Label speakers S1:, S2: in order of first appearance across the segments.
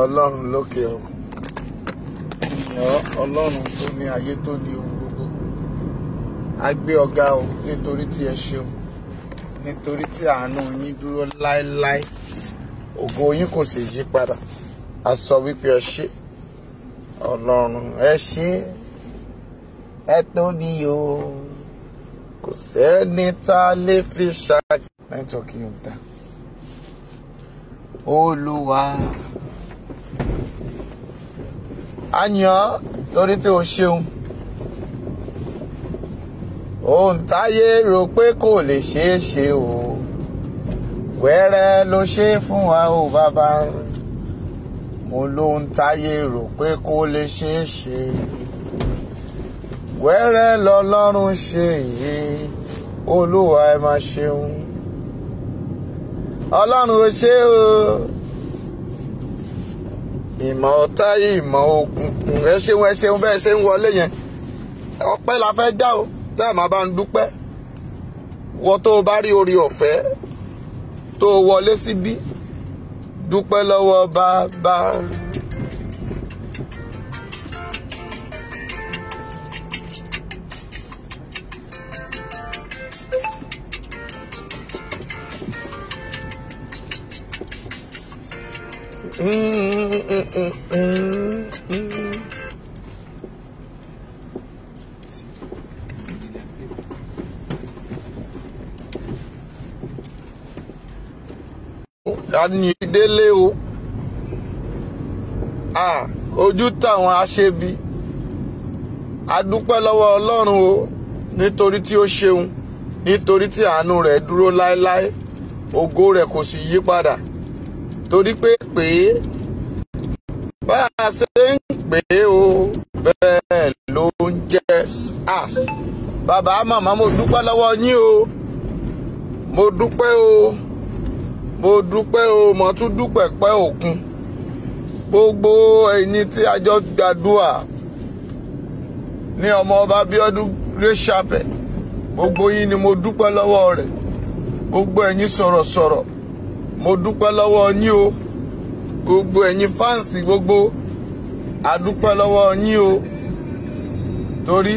S1: Ọlọ́run lókè ọ̀run. Ọlọ́run tó ní ayé tó ní ohun gbogbo. A gbé ọ̀gá o nítorí tí ẹ ṣeun. Nítorí tí àánú yín dúró láéláé. Ògo yín kò sì yí padà. A sọ wípé ẹ ṣé. Ọlọ́run ẹ ṣé. Ẹ tóbi o. Kò sẹ́ni tá a lè fi ṣàkí. Nẹ́tíwọ̀kì yóò dá. Olúwa. A yàn torí tí o ṣeun. Ohun táyé rò pé kò lè ṣeé ṣe o. Wẹ́rẹ́ ló ṣe fún wa o bàbá. Mo lóhun táyé rò pé kò lè ṣeé ṣe. Wẹ́rẹ́ lọ́lọ́run ṣe yìí. Olúwa ẹ máa ṣeun. Ọlọ́run ó ṣe o. Ìmọ̀ ọ̀tá ìmọ̀ òkùnkùn ẹ ṣeun bẹ́ẹ̀ ṣe ń wọlé yẹn. Ọpẹ́ la fẹ́ dá o. Tẹ́ ẹ̀ máa bá ń dúpẹ́. Wọ́n tó bá rí orí ọ̀fẹ́ tó wọlé síbí. Dúpẹ́ lọ́wọ́ bàbá. Ní délé o. Ojú táwọn aṣebi. A dúpẹ́ lọ́wọ́ Ọlọ́run o nítorí tí ó ṣeun, nítorí tí àánú rẹ̀ dúró láéláé, ògo rẹ̀ kò sì yí padà. Torí pé bá a ṣe ń pè é o bẹ́ẹ̀ ló ń jẹ́. Bàbá màmá mo dúpẹ́ lọ́wọ́ yín o. Mo dúpẹ́ o. Mo dúpẹ́ o, mo tún dúpẹ́ pẹ́ òkun. Gbogbo ẹ̀yin tí a jọ gbàdúrà ní ọmọ ọba Bíọ́dún Rẹ́ṣàpẹ̀. Gbogbo yín ni mo dúpẹ́ lọ́wọ́ rẹ̀. Gbogbo ẹ̀yin sọ̀rọ̀sọ̀rọ̀. Mo dúpẹ́ lọ́wọ́ yín o. Gbogbo ẹ̀yin fáǹsì gbogbo. A dúpẹ́ lọ́wọ́ yín o. Torí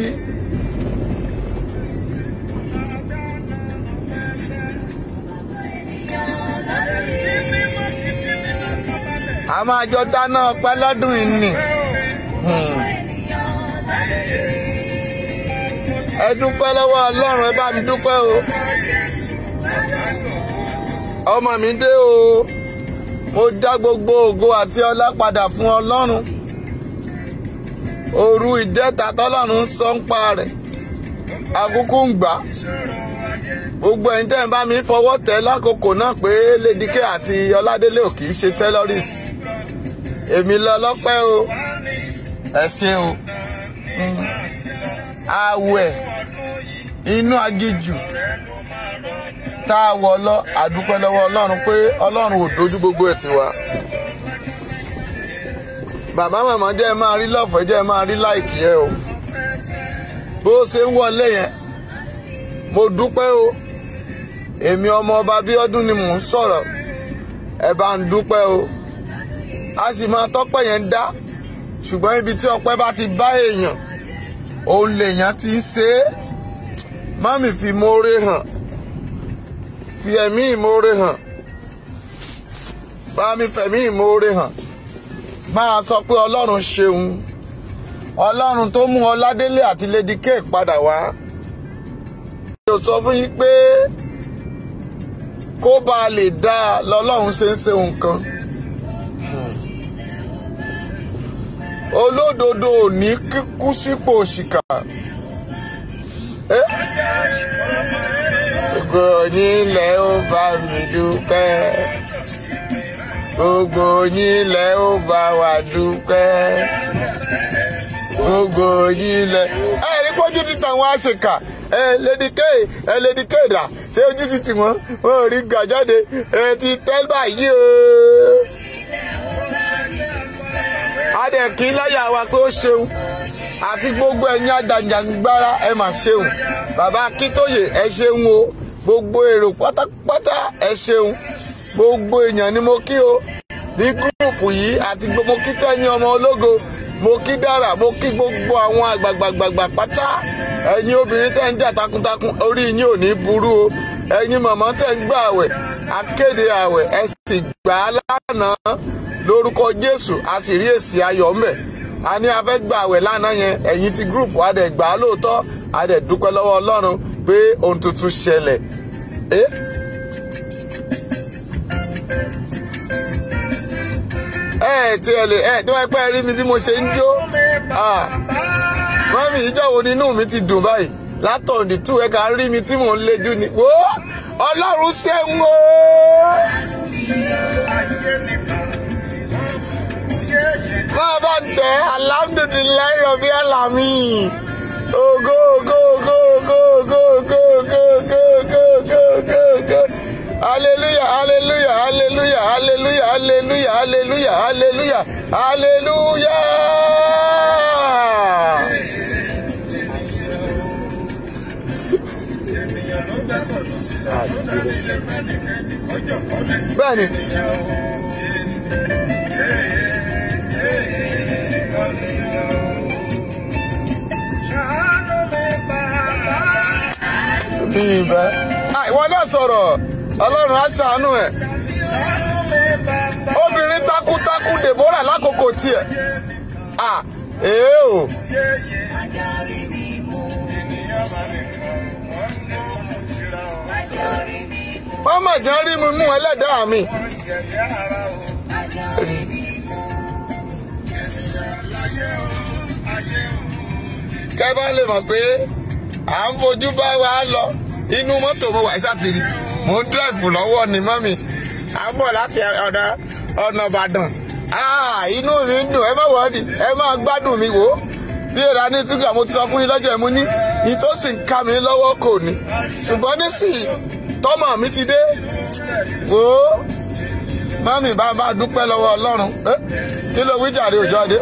S1: a máa jọ dáná ọpẹ́ lọ́dún yìí ni. Ẹ dúpẹ́ lọ́wọ́ Ọlọ́run, ẹ bá mi dúpẹ́ o. Ọmọ mi dé o. Mo dá gbogbo ògo àti ọlá padà fún Ọlọ́run. Òru ìjẹta tọ́lọ́run sọ ń pa rẹ̀. Àkókò ń gbà. Gbogbo ẹ̀yin tẹ́ ń bá mi fọwọ́ tẹ̀ lákòókò náà pé Lady K àti Ọládélé ò kì í ṣe terrorist. Èmi lọ lọ́pẹ́ o. Ẹ ṣé o. Àwẹ̀ inú aginjù tá a wọ̀ lọ, a dúpẹ́ lọ́wọ́ Ọlọ́run pé Ọlọ́run ò dojú gbogbo ẹ̀ tì wá. Bàbá màmá jẹ́ ẹ máa rí lọ́fẹ̀ẹ́, jẹ́ ẹ máa rí láìkì yẹn o. Bó ṣe ń wọlé yẹn, mo dúpẹ́ o. Èmi ọmọ ọba Bíọ́dún ni mò ń sọ̀rọ̀. Ẹ bá ń dúpẹ́ o. A sì máa tọ́pẹ́ yẹn dá. Ṣùgbọ́n ibi tí ọpẹ́ bá ti bá èèyàn, òun lèèyàn ti ń ṣe é. Má mi fi ìmoore hàn. Fi ẹ̀mí ìmoore hàn. Bá mi fẹ̀mí ìmoore hàn. Máa sọ pé Ọlọ́run ṣeun. Ọlọ́run tó mú Ọládélé àti Lady K padà wá. Mo sọ fún yín pé kó bá lè dá lọ́lọ́run ṣe ń ṣe nǹkan. Olódodo ò ní kú sípò òṣìkà. Gbogbo yín lẹ ó bá mi dúpẹ́. Gbogbo yín lẹ ó bá wa dúpẹ́. Gbogbo yín lẹ. Rí kójú ti tàwọn àṣekà. Lady K dà. Ṣé ojú ti tì wọ́n? Wọ́n ò rí gà jáde. Ti tẹ́ báyìí o. Adẹ̀ kí láyà wa pé ó ṣeun. Àti gbogbo ẹ̀yin àjàǹjàǹgbára ẹ mà ṣeun. Bàbá Akíntóyè ẹ ṣeun o. Gbogbo èrò pátápátá ẹ ṣeun. Gbogbo èèyàn ni mo kí o. ní gúrùpù yìí àti mo kí Tẹ́ni ọmọ ológo, mo kí Dára, mo kí gbogbo àwọn àgbàgbàgbà pátá. Ẹ̀yin obìnrin tẹ́ ń jà takuntakun, orí yín ò ní burú o. Ẹ̀yin màmá tẹ́ ń gbà àwẹ̀, akéde àwẹ̀, ẹ sì gbà á lánàá lórúkọ Jésù, a sì rí èsì ayọ̀ ńbẹ̀. A ní a fẹ́ gbà àwẹ̀ lánàá yẹn, ẹ̀yin ti gúrùpù a dẹ̀ gbà á lóòótọ́, a dẹ̀ dúpẹ́ lọ́wọ́ Ọlọ́run pé ohun tuntun ṣẹlẹ̀. Tí ẹ lè tí wọ́n pẹ́ rí mi bí mo ṣe ń jó. Mọ́mí ìjọ wo nínú mi ti dùn báyìí látọ̀ǹdì tú ẹ kà ń rí mi tí mò ń lejú ni. Wó Ọlọ́run ṣeun o. Máa bá ń tẹ alhamdulilayi rọ̀bí àlàmì. Ògo ògo ògo ògo ògo ògo ògo ògo ògo ògo. Hallelujah, hallelujah, hallelujah, hallelujah, hallelujah, hallelujah, hallelujah, hallelujah. Bẹ́ẹ̀ni. Bí ibẹ̀. Ìwọ náà sọ̀rọ̀. Ọlọ́run á ṣàánú ẹ̀. Obìnrin takuntakun Deborah lákòókò tiẹ̀. O. Mama jẹ́ rí mi mú ẹlẹ́dàá mi. Kẹ́ bá lè mọ̀ pé à ń fojú bá wa lọ inú mọ́tò mo wà ìsàtìrì. Mo ń dráìfù lọ́wọ́ ni mọ́mì. À ń bọ̀ láti ọ̀nà Ìbàdàn. Inú mi ń dùn, ẹ má wọ́ọ̀dì, ẹ máa gbádùn mi wò ó. Bí èrà ní túgà mo ti sọ fún yín lọ́jọ́ ìmú ní ìtòsí ń ká mi lọ́wọ́ kò ní. Ṣùgbọ́n nísìnyí tọ́mọ mi ti dé. Wò ó. Mọ́mì bá dúpẹ́ lọ́wọ́ Ọlọ́run. Kí ló wí jàre òjò adé?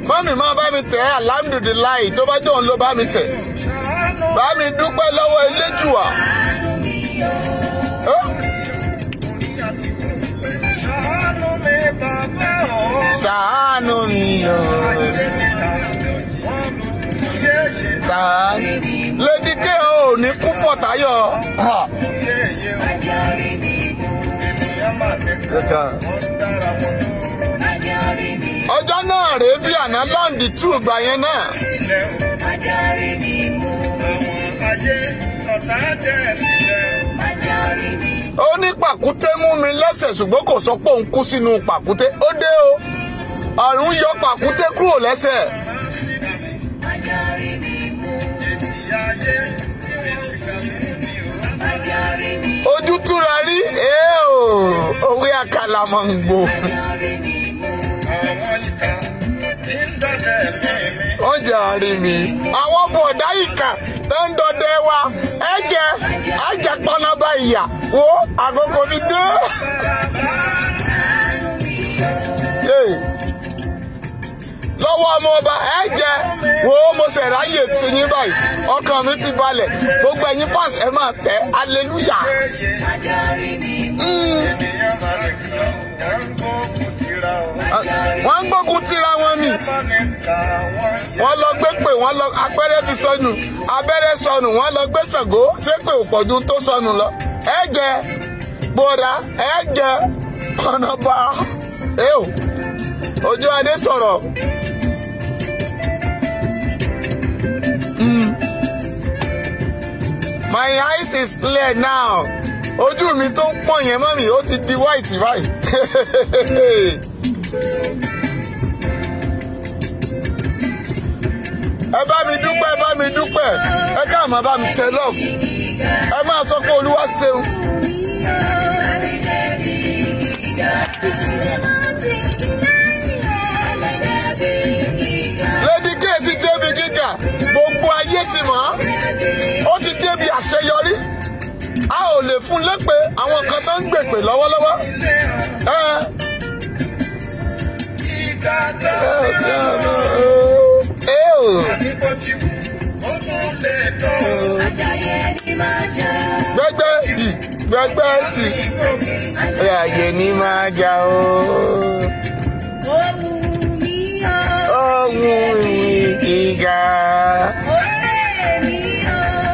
S1: Mọ́mì máa bá mi tẹ̀ alhamdulilayi tó bá jọ̀ ń ló bá mi tẹ̀. Bá mi dúpẹ́ lọ́wọ́ Elédùà. Ṣàánú mi o. Ṣàánú. Lady K ò ní kú fọ̀tayọ̀. Ọjọ́ náà rèé bí àná lọ́ǹdì tú ìgbà yẹn náà. Ó ní pàkúté mú mi lẹ́sẹ̀ ṣùgbọ́n kò sọ pé òun kú sínú pàkúté. Ó dé o. Ọ̀run yọ pàkúté kúrò lẹ́sẹ̀. Ojú túra rí. Òwe àkàlà mọ̀ ń gbò. Ó jà rí mi. Àwọn bọ̀dá ìkà tó ń dọdẹ wa. Ẹ̀jẹ̀ pọnaba ìyà. Wo àkókò ti dé. Lọ́wọ́ ọmọ ọba ẹ̀jẹ̀ wo mo ṣe ráyè tì yín báyìí. Ọkàn mi ti balẹ̀. Gbogbo ẹ̀yin fans ẹ máa tẹ̀ hallelujah. Wọ́n ń gbógun tira wọn ni. Wọ́n lọ gbé pè wọ́n lọ abẹ́rẹ́ ti sọnù abẹ́rẹ́ sọnù wọ́n lọ gbé Ṣàngó ṣé pé òpọ̀jù tó sọnù lọ. Ẹ̀jẹ̀ bòdà ẹ̀jẹ̀ pọnaba Ojú Adé sọ̀rọ̀. My eyes is clear now. Ojú mi tó ń pọ̀ yẹn mọ́mì ó ti di white báyìí. Ẹ bá mi dúpẹ́, ẹ bá mi dúpẹ́. Ẹ ká máa bá mi tẹ love. Ẹ máa sọ pé Olúwa ṣeun. Lady K ti débi gíga. Gbogbo ayé ti mọ̀ ọ́. Ó ti débi àṣeyọrí. A ò lè fún lépè àwọn kan tó ń gbèpè lọ́wọ́lọ́wọ́. Gbẹgbẹ gbẹgbẹ́ tì ayé ní máa jà o. Ohun ìgíga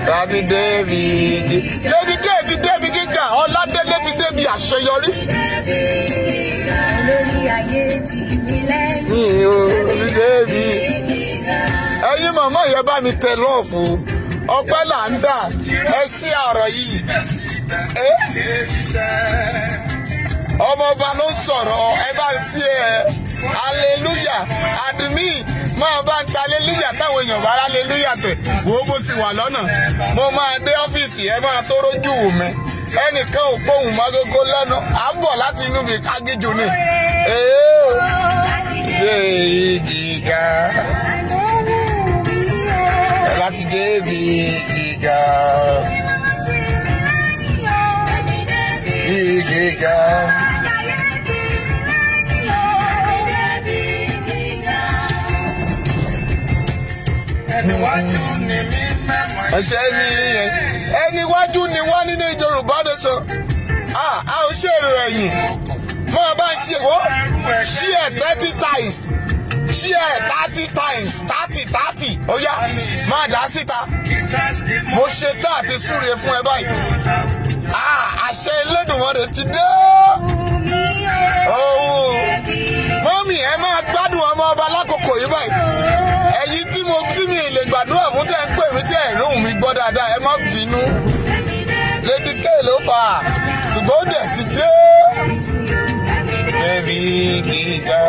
S1: tàbí David. Lady K ti débi gíga, Ọládélé ti débi àṣeyọrí. Mi ò rí débi. Ẹ̀yin màmá yẹn bá mi tẹ lọ́ọ̀fù. Ọpẹ́ là ń dà. Ẹ sí ọ̀rọ̀ yìí. Ọmọ ọba ló sọ̀rọ̀, ẹ bá ń sí ẹ. Hallelujah. Àdùnmí máa bá ń ta hallelujah táwọn èèyàn bá hallelujah tẹ̀. Wo bó sì wà lọ́nà. Mo máa dé ọ́fíìsì ẹ máa tó rójú wù mí. Ẹnìkan ò gbóhùn mágógó lẹ́nu. À ń bọ̀ láti inú mi kágíjù ni. Gíga. Láti débi gíga. Gíga. Ẹni wájú ni wá nínú Yorùbá nation. A ò ṣèrò ẹ̀yìn. Máa bá ń ṣe wọ́n. Share 30 times. Share 30 times. 30. Ó yá, máa dá síta. Mo ṣe tá àti súre fún ẹ báyìí. Àṣẹ Elédùmarè ti dé. Mọ́mì ẹ máa gbádùn ọmọ ọba lákòókò yìí báyìí. Ẹ̀yin tí mi lè gbàdúrà fún tẹ́ ń pè mí tí ẹ̀ lóhùn mi gbọ́ dáadáa, ẹ má bínú. Lady K ló fà á, ṣùgbọ́n ó dẹ̀ ti dé. Débi gíga.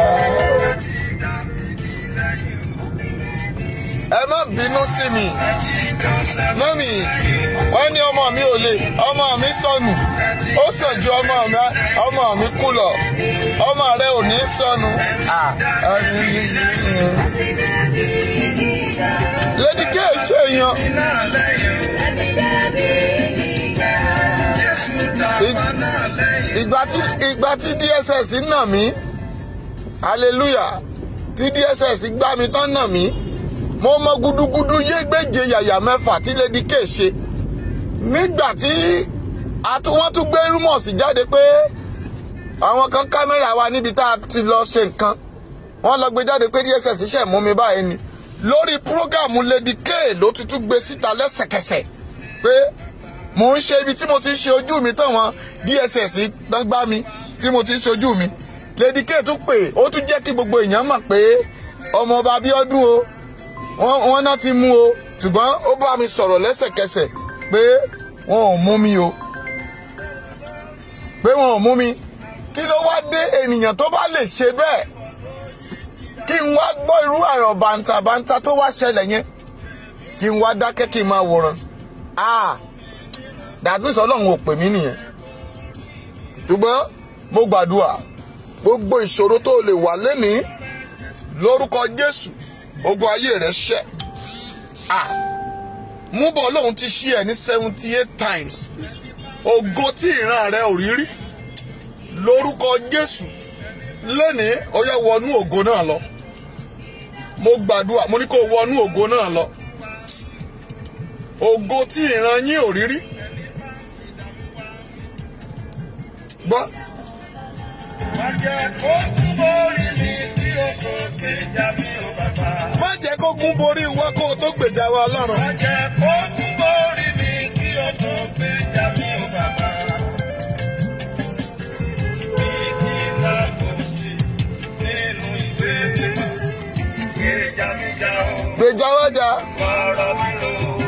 S1: Ẹ má bínú sí mi. Mọ́mì, wọ́n ní ọmọ mi ò lè, ọmọ mi sọnù. Ó sàn ju ọmọ mi kú lọ. Ọmọ rẹ ò ní sọnù. Lady K ṣe yan. Ìgbà tí DSS nà mí, hallelujah, tí DSS gbá mi tán nà mí, mo mọ gudugudu yégbèje yàyà mẹ́fà tí Lady K ṣe. Nígbà tí wọ́n tún gbé rúmọ̀sì jáde pé àwọn kan kámẹ́rà wa níbi tá a ti lọ ṣe nǹkan, wọ́n lọ gbé jáde pé DSS ṣẹ̀ mú mi báyìí ni. Lórí prógámù Lady K ló tuntun gbé síta lẹ́sẹ̀kẹsẹ̀ pé mò ń ṣe ibi tí mo ti ń ṣe ojú mi tán wọn DSS gbá mi tí mo ti ń ṣe ojú mi. Lady K tún pè, ó tún jẹ́ kí gbogbo èèyàn mọ̀ pé ọmọọba Abíọ́dún o wọ́n náà ti mú o, ṣùgbọ́n ó bá mi sọ̀rọ̀ lẹ́sẹ̀kẹsẹ̀ pé wọn ò mú mi o, pé wọn ò mú mi. Kí ló wá dé ènìyàn tó bá lè ṣe bẹ́ẹ̀? Kí n wá gbọ́ irú àrọ̀ bàǹtàbàǹtà tó wá ṣẹlẹ̀ yẹn, kí n wá dákẹ́ kí n máa wòran. That means Ọlọ́run ò pè mí nìyẹn. Ṣùgbọ́n mo gbàdúrà gbogbo ìṣòro tó lè wà lénìí lórúkọ Jésù, ogun ayé rẹ̀ ṣẹ́. Múbọ̀ Ọlọ́run ti ṣí ẹ ní 78 times. Ògo tí ìran rẹ ò rí rí lórúkọ Jésù lénìí ó yá wọnú ògo náà lọ. Mo gbàdúrà, mo ní kó wọnú ògo náà lọ. Ògo tí ìran yín ò rí rí. Gbọ́. Má jẹ́ kó gún borí mi kí o tó gbèjà mi o bàbá. Má jẹ́ kó gún borí wa kó o tó gbèjà wa Ọlọ́run. Má jẹ́ kó gún borí mi kí o tó gbèjà mi o bàbá. Bí kí n máa gòkè nínú ìwé mímọ́, gbèjà mi já o. Gbèjà wa jà. Ọ̀rọ̀ mi lò ó.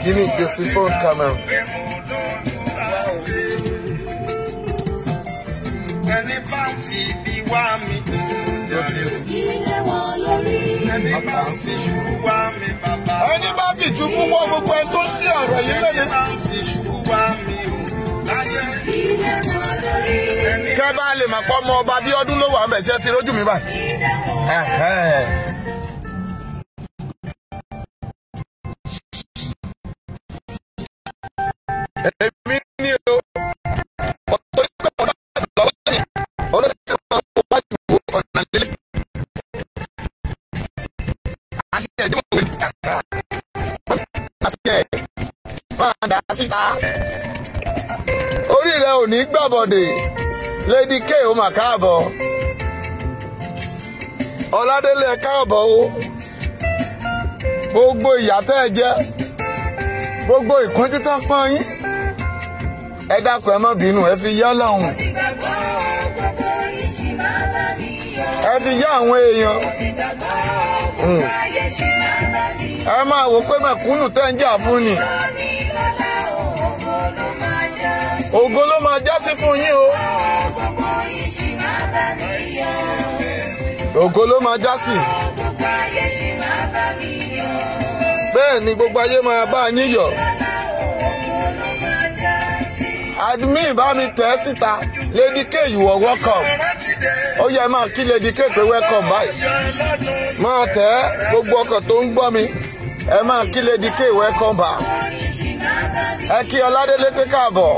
S1: Give me the phone camera. Ẹni bá fi bí wá mi. Ẹni bá fi ṣubú wá mi bàbá. Ẹni bá fi ṣubú wá gbogbo ẹni tó sí ọ̀rọ̀ yìí lónìí. Ẹni bá fi ṣubú wá mi o láyé. Kẹ́ bá lè mà pọ̀ ọmọ ọba Abíọ́dún ló wà ń bẹ̀ ṣe ti rójú mi báyìí. Èmi ni o. Máa máa dà síta. Orí rẹ ò ní gbàbọ̀dè. Lady K ó mà káàbọ̀. Ọládélé ẹ káàbọ̀ o. Gbogbo ìyà tẹ́ ẹ jẹ, gbogbo ìkúnjú tán pọ́n yín, ẹ dákun ẹ má bínú, ẹ fi yá lọ́hùn. Ẹ fi yá àwọn èèyàn. Ẹ máa wò pé mẹ̀kúnnù tẹ́ ń jà fún ni. Ògo ló máa já sí fún yín o. Ògo ló máa já sí. Bẹ́ẹ̀ ni gbogbo ayé máa bá yín yọ̀. Admin bá mi tẹ̀ síta. Lady K, you are welcome. Ó yẹ máa kí Lady K pé welcome báyìí. Máa tẹ̀ gbogbo ọkọ̀ tó ń gbọ́ mi. Ẹ máa kí Lady K welcome back. Ẹ kí Ọládélé pé káàbọ̀.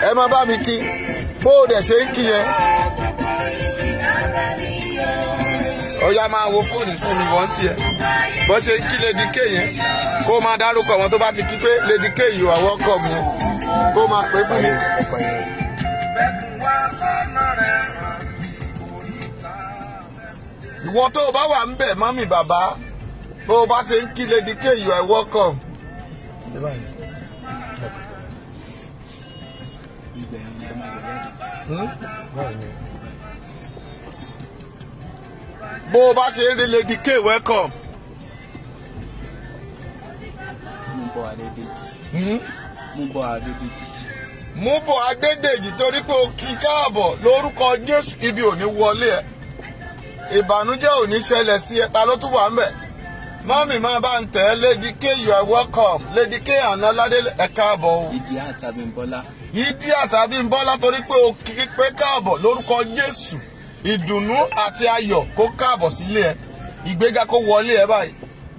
S1: Ẹ máa bá mi kí. Bóòdù ẹ̀ ṣe ń kí yẹn. Ó yá máa wo fóònù fún mi wọ́n tiẹ̀. Bó ṣe ń kí Lady K yẹn, kó máa dárúkọ wọn tó bá ti kí pé Lady K you are welcome yẹn, kó máa pè fún mi. Ìwọ tó o bá wà ń bẹ̀ mọ́mì bàbá, bó o bá ṣe ń kí Lady K you are welcome. Bó o bá ṣe ń rí Lady K welcome. Múbọ̀ Adédèjì torí pé o kí káàbọ̀ lórúkọ Jésù, ibi ò ní wọlé ẹ̀. Ìbànújẹ́ ò ní ṣẹlẹ̀ sí ẹ, ta ló tún wà ń bẹ̀? Mọ́mì máa bá ń tẹ̀ ẹ́ Lady K you are welcome. Lady K àná Ládélé ẹ káàbọ̀ o.
S2: Idiat Abímbọ́lá.
S1: Idiat Abímbọ́lá torí pé o kí pé káàbọ̀ lórúkọ Jésù. Ìdùnnú àti ayọ̀ kó káàbọ̀ sílé ẹ. Ìgbéga kó wọlé ẹ báyìí.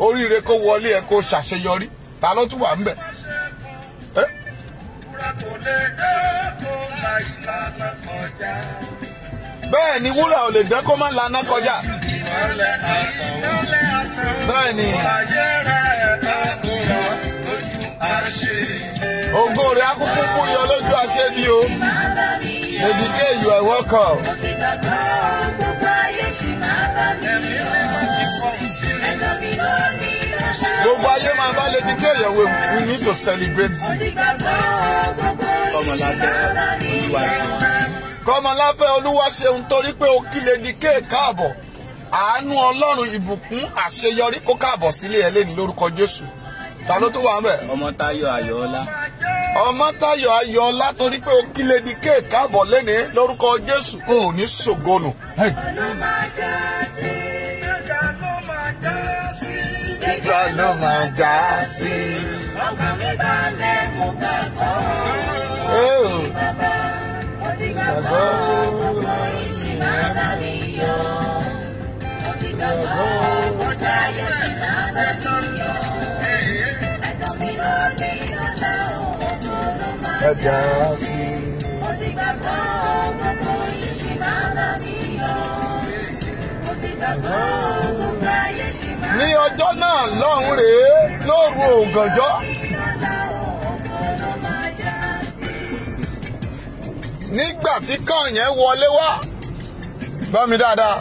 S1: Oríire kó wọlé ẹ kó ṣàṣeyọrí. Ta ló tún wà ń bẹ̀? Bẹ́ẹ̀ ni wúrà ò lè dán kó má lànà kọjá. Bẹ́ẹ̀ ni. Ògo rẹ̀ akúkú kú yọ lójú aṣẹ́bí o. Lady K you are welcome. Gbogbo ayé máa bá Lady K yẹ̀ wò, we need to celebrate. Kọ́mọláfẹ́ Olúwaṣeun torí pé o kí Lady K káàbọ̀. Àánú Ọlọ́run ìbùkún àṣeyọrí kó káàbọ̀ sílé ẹ lẹ́ni lórúkọ Jésù. Ta ló tó wà ń bẹ̀?
S2: Ọmọ́táyọ̀ Ayọ̀ọ́lá.
S1: Ọmọ́táyọ̀ Ayọ̀ọ́lá torí pé o kí Lady K káàbọ̀ lẹ́ni lórúkọ Jésù. O ò ní ṣògonù. Ìjọ ló máa já sí. Ọkàn mi balẹ̀ mo gbàgbọ́. Mo ti gbàgbọ́ gbogbo ìṣìnà bá mi yọ. Mo ti gbàgbọ́ gbogbo ayé ìṣìnà bá mi yọ. Ẹ̀kọ́ mi lọ bí ọ̀la ọ̀gbọ́n ló máa já sí. Mo ti gbàgbọ́ gbogbo ìṣìnà bá mi yọ. Mo ti gbàgbọ́ gbogbo ayé ìṣìnà. Ní ọjọ́ náà lọ́hùn rèé lóru ògànjọ́. Nígbà tí kàn yẹn wọlé wá, gbọ́ mi dáadáa.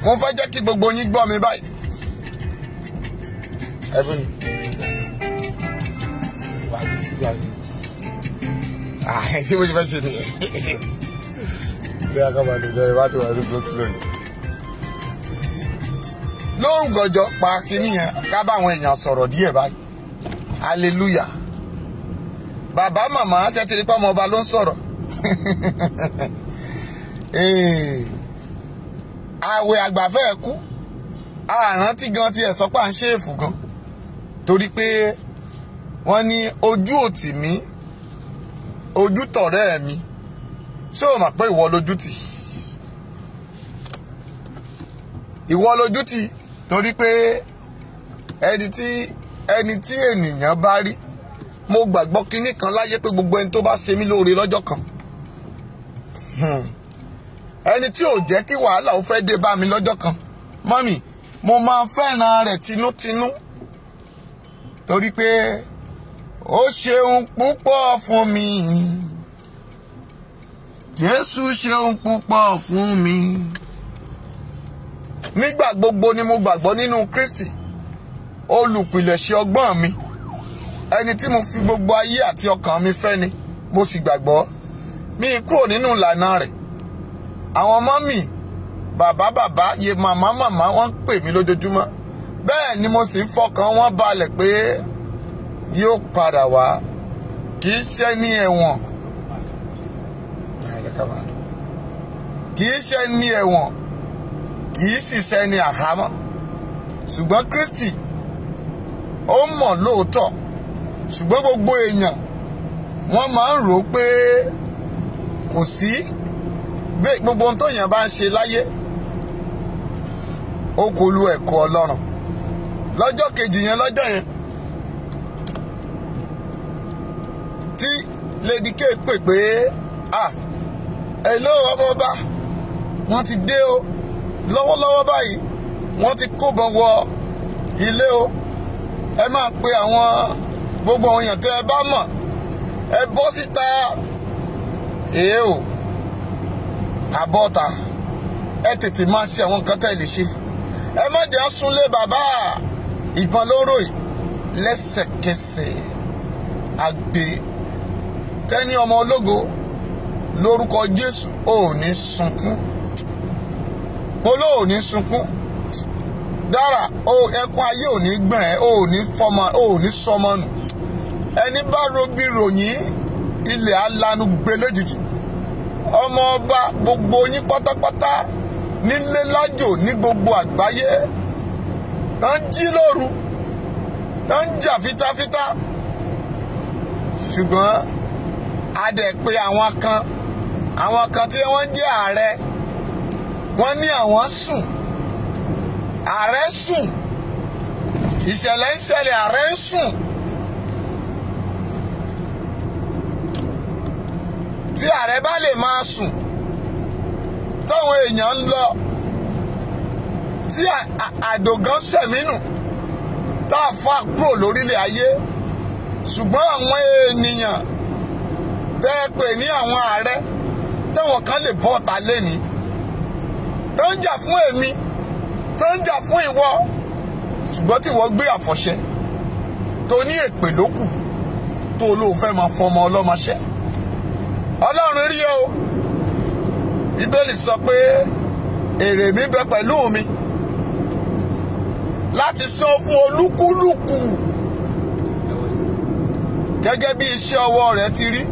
S1: Mo fẹ́ jẹ́ kí gbogbo yín gbọ́ mi báyìí. Ẹ̀fún tí mo ṣe fẹ́ ṣe nìyẹn. Bí a kọ́ máa lè bẹ̀rẹ̀ wá tó wà ní gbósùlò yìí. Lóhùn gànjọ́ pa kínní yẹn ká bá àwọn èèyàn sọ̀rọ̀ díẹ̀ báyìí. Hallelujah. Bàbá màmá ṣe ti rí pé ọmọ ọba ló ń sọ̀rọ̀. Àwẹ̀ àgbàfẹ́ kú. Àrántí gan tiẹ̀ sọ pé à ń ṣe èfù gan. Torí pé wọ́n ní ojú òtì mi, ojú tọ̀rẹ́ mi. Ṣé o mọ̀ pé ìwọ lójú tì? Ìwọ lójú tì torí pé ẹni tí ènìyàn bá rí, mo gbàgbọ́ kinní kan láyé pé gbogbo ẹni tó bá ṣe mí lóore lọ́jọ́ kan ẹni tí ò jẹ́ kí wàhálà ó fẹ́ dé bá mi lọ́jọ́ kan mọ́mì mo máa fẹ́ràn rẹ̀ tinútinú torí pé ó ṣeun púpọ̀ fún mi Jésù ṣeun púpọ̀ fún mi. Nígbà gbogbo ni mo gbàgbọ́ nínú Kristi olùpilẹ̀ṣẹ̀ ọgbọ́n mi, ẹni tí mo fi gbogbo ayé àti ọkàn mi fẹ́ ni mo sì gbàgbọ́ mi kúrò nínú ìlànà rẹ̀. Àwọn mọ́mì bàbá yẹ màmá wọ́n pè mí lójoojúmọ́, bẹ́ẹ̀ ni mo sì ń fọkàn wọn balẹ̀ pé yóò padà wá, kì í ṣe ní ẹ̀wọ̀n, kì í ṣe ní ẹ̀wọ̀n, kì í sì ṣe ní àhámọ́, ṣùgbọ́n Kristi ó mọ̀ lóòótọ́, ṣùgbọ́n gbogbo èèyàn wọ́n máa ń rò pé kò sí gbogbo ohun tó yàn bá ń ṣe láyé ó kò lu ẹ̀kọ́ Ọlọ́run. Lọ́jọ́ kejì yẹn lọ́jọ́ yẹn tí Lady K pè pé hello ọmọọba wọ́n ti dé o, lọ́wọ́lọ́wọ́ báyìí wọ́n ti kóbọn wọ ilé o, ẹ máa pe àwọn gbogbo àwọn èèyàn tẹ́ ẹ bá mọ̀ ẹ bọ́ síta o àbọ̀ta ẹ tètè máa ṣe àwọn nǹkan tẹ́ ẹ lè ṣe, ẹ má jẹ́ súnlé bàbá ìbọn lóró yìí. Lẹ́sẹ̀kẹsẹ̀ àgbè tẹ́ni ọmọ ológo lórúkọ Jésù ò ní sunkún, mo ló ò ní sunkún dára, ẹkún ayé ò ní gbọ̀n ẹ́, ò ní sọmọ nù. Ẹni bá robi ròyìn ilẹ̀ alanu gbé lójijì. Ọmọ ọba gbogbo yín pátápátá nílé lájò ní gbogbo àgbáyé tán jí lóru tán jà fitafita, ṣùgbọ́n a dẹ̀ pé àwọn kan tí wọ́n jẹ́ ààrẹ wọ́n ní àwọn sùn, ààrẹ sùn, ìṣẹ̀lẹ̀ ń ṣẹlẹ̀, ààrẹ ń sùn. Tí ààrẹ bá lè máa sùn táwọn èèyàn ń lọ, tí àdògán sẹ̀mínú tá a fà kúrò lórílẹ̀ ayé, ṣùgbọ́n àwọn ènìyàn tẹ́ ẹ pè ní àwọn ààrẹ táwọn kan lè bọ́ ọ̀tá lẹ́ni tó ń jà fún èmi, tó ń jà fún ìwọ, ṣùgbọ́n tí ìwọ gbé àfọ̀ṣẹ tó ní èpè lókù tó lóun fẹ́ máa fọmọ ọlọ́mọ ṣẹ́. Ọlọ́run rí o, Bíbélì sọ pé èrè mi bẹ pẹ̀lú mi láti san fún olúkúlùkù gẹ́gẹ́ bí iṣẹ́ ọwọ́ rẹ̀ ti rí.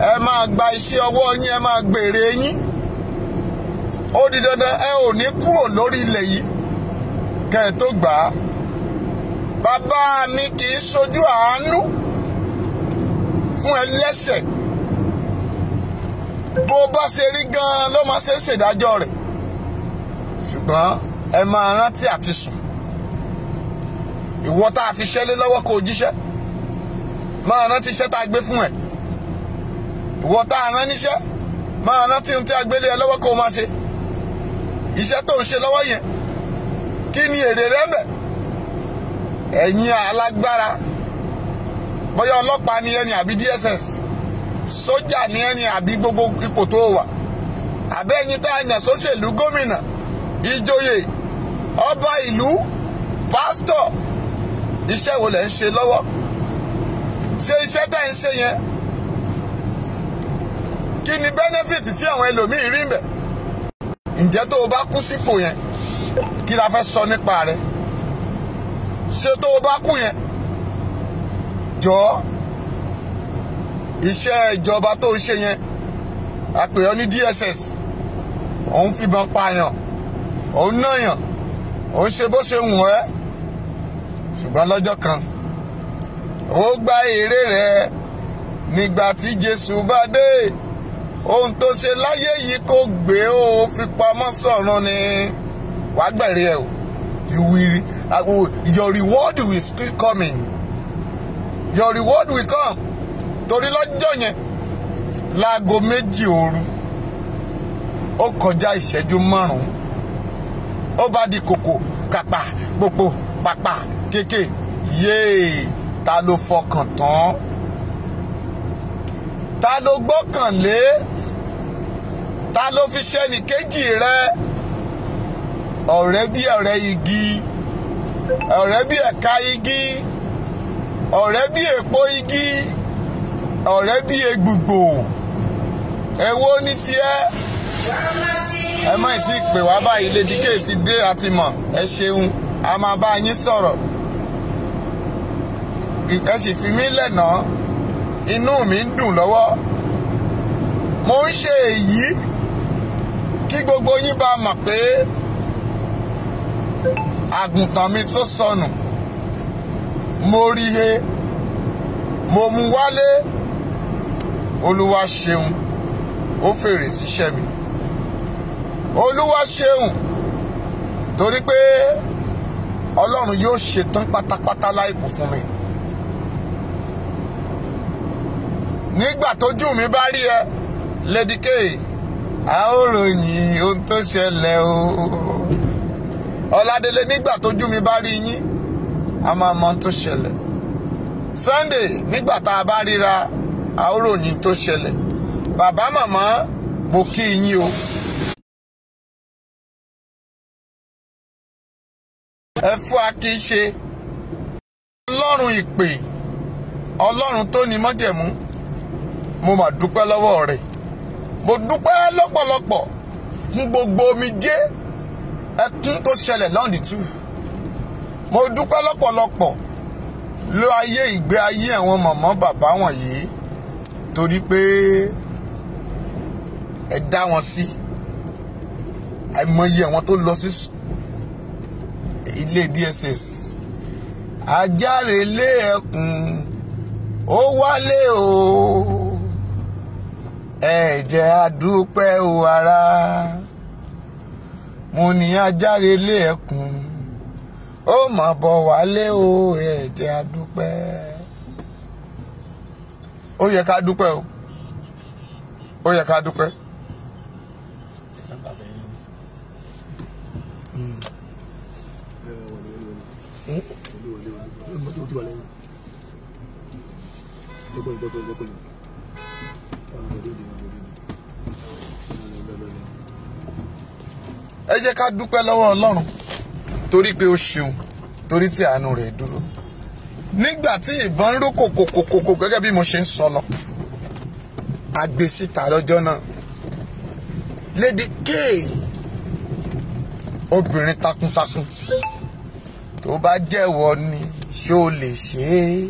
S1: Ẹ máa gba iṣẹ́ ọwọ́ yín, ẹ máa gbèrè yín. Ó di dandan ẹ ò ní kúrò lórí ilẹ̀ yìí kẹ́ ẹ tó gbà á. Bàbá mi kì í ṣojú àánú fún ẹlẹ́ṣẹ̀, bó bá ṣe rí gan-an ló máa ṣe ṣèdájọ́ rẹ̀, ṣùgbọ́n ẹ máa rántí àti sùn. Ìwọ tá a fi ṣẹ́lé lọ́wọ́ kó o jíṣẹ́, máa rántí iṣẹ́ tá a gbé fún ẹ. Ìwọ tá a rán níṣẹ́, máa rántí ohun tí a gbélé ẹ lọ́wọ́ kó o máa ṣe. Iṣẹ́ tó ń ṣe lọ́wọ́ yẹn kí ni èrè rẹ̀ bẹ̀? Ẹ̀yin alágbára, bóyá ọlọ́pàá ni ẹni àbí DSS, sójà ni ẹni àbí gbogbo ipò tó wà, àbẹ́ ẹ̀yin tá a yàn sóṣèlú, gómìnà, ìjòyè, ọba ìlú, pásítọ̀, iṣẹ́ wo lẹ̀ ń ṣe lọ́wọ́? Ṣé iṣẹ́ tá ń ṣe yẹn kí ni benefit tí àwọn ẹlòmíì rí mbẹ̀? Ǹjẹ́ tó o bá kú sípò yẹn kí la fẹ́ sọ nípa rẹ̀? Ṣé tó o bá kú yẹn jọ̀ọ́ iṣẹ́ ìjọba tó ń ṣe yẹn, a pè ọ́ ní DSS, òun fìbọn pààyàn, òun náyàn, òun ṣe bó ṣe wù ẹ́, ṣùgbọ́n lọ́jọ́ kan ó gba èrè rẹ̀ nígbà tí Jésù bá dé. Ohun tó ṣe láyé yìí kò gbé ó fi pamọ́ sọ́run ni wàá gbẹ̀rẹ̀ ẹ̀ o. Your reward will still coming. Your reward will come. Torí lọ́jọ́ yẹn láago 2 òru ó kọjá ìṣẹ́jú 5 ó bá di kòkò kàpà gbogbo pàpà kéèké yéè ta ló fọkàn tán ta ló gbọ́kànlé ta ló fi ṣẹ́ni kejì rẹ ọ̀rẹ́ bí ọ̀rẹ́ igi ọ̀rẹ́ bí ẹ̀ka igi ọ̀rẹ́ bí èpo igi ọ̀rẹ́ bí egbùgbò èwo ní tiẹ̀ ẹ má ti pè wá báyìí Lady K ti dé àti mọ̀ ẹ ṣeun a máa bá yín sọ̀rọ̀ ẹ sì fi mí lẹ́nà inú mi ń dùn lọ́wọ́ mo ń ṣe èyí kí gbogbo yín bá mọ̀ pé àgùntàn mi tó sọnù mo rí he mo mú wálé Olúwa ṣeun ó fèrè síṣẹ́ mi Olúwa ṣeun torí pé Ọlọ́run yóò ṣetán pátápátá láìkú fún mi nígbà tójú mi bá rí ẹ Lady K a ó ròyìn ohun tó ṣẹlẹ̀ o Ọládélé nígbà tójú mi bá rí yín a máa mọ ohun tó ṣẹlẹ̀ Sunday nígbà tá a bá ríra a ó ròyìn tó ṣẹlẹ̀ bàbá màmá mo kí yín o ẹ fún akíṣe Ọlọ́run ìpè Ọlọ́run tó ní májẹ̀mú mo mà dúpẹ́ lọ́wọ́ rẹ̀ mo dúpẹ́ lọ́pọ̀lọpọ̀ fún gbogbo omijé ẹkún tó ṣẹlẹ̀ lọ́ndì 2 mo dúpẹ́ lọ́pọ̀lọpọ̀ ló ayé ìgbé ayé àwọn màmá bàbá wọ̀nyí torí pé ẹ dá wọn sí àìmọye àwọn tó lọ sí ilé DSS ajáre lé ẹkùn ó wálé o ẹ jẹ́ àdúpẹ́ o ará mo ní ajáre lé ẹkùn ó mà bọ̀ wálé o ẹ jẹ́ àdúpẹ́ ó yẹ ká dúpẹ́ o ó yẹ ká dúpẹ́. ẹ jẹ́ ká dúpẹ́ lọ́wọ́ Ọlọ́run torí pé ó ṣeun torí tí àánú rẹ̀ dúró nígbà tí ìbọn ró kòkòkòkò gẹ́gẹ́ bí mo ṣe ń sọ lọ àgbè síta lọ́jọ́ náà Lady K obìnrin takuntakun tó bá jẹ́wọ́ ni ṣó lè ṣe é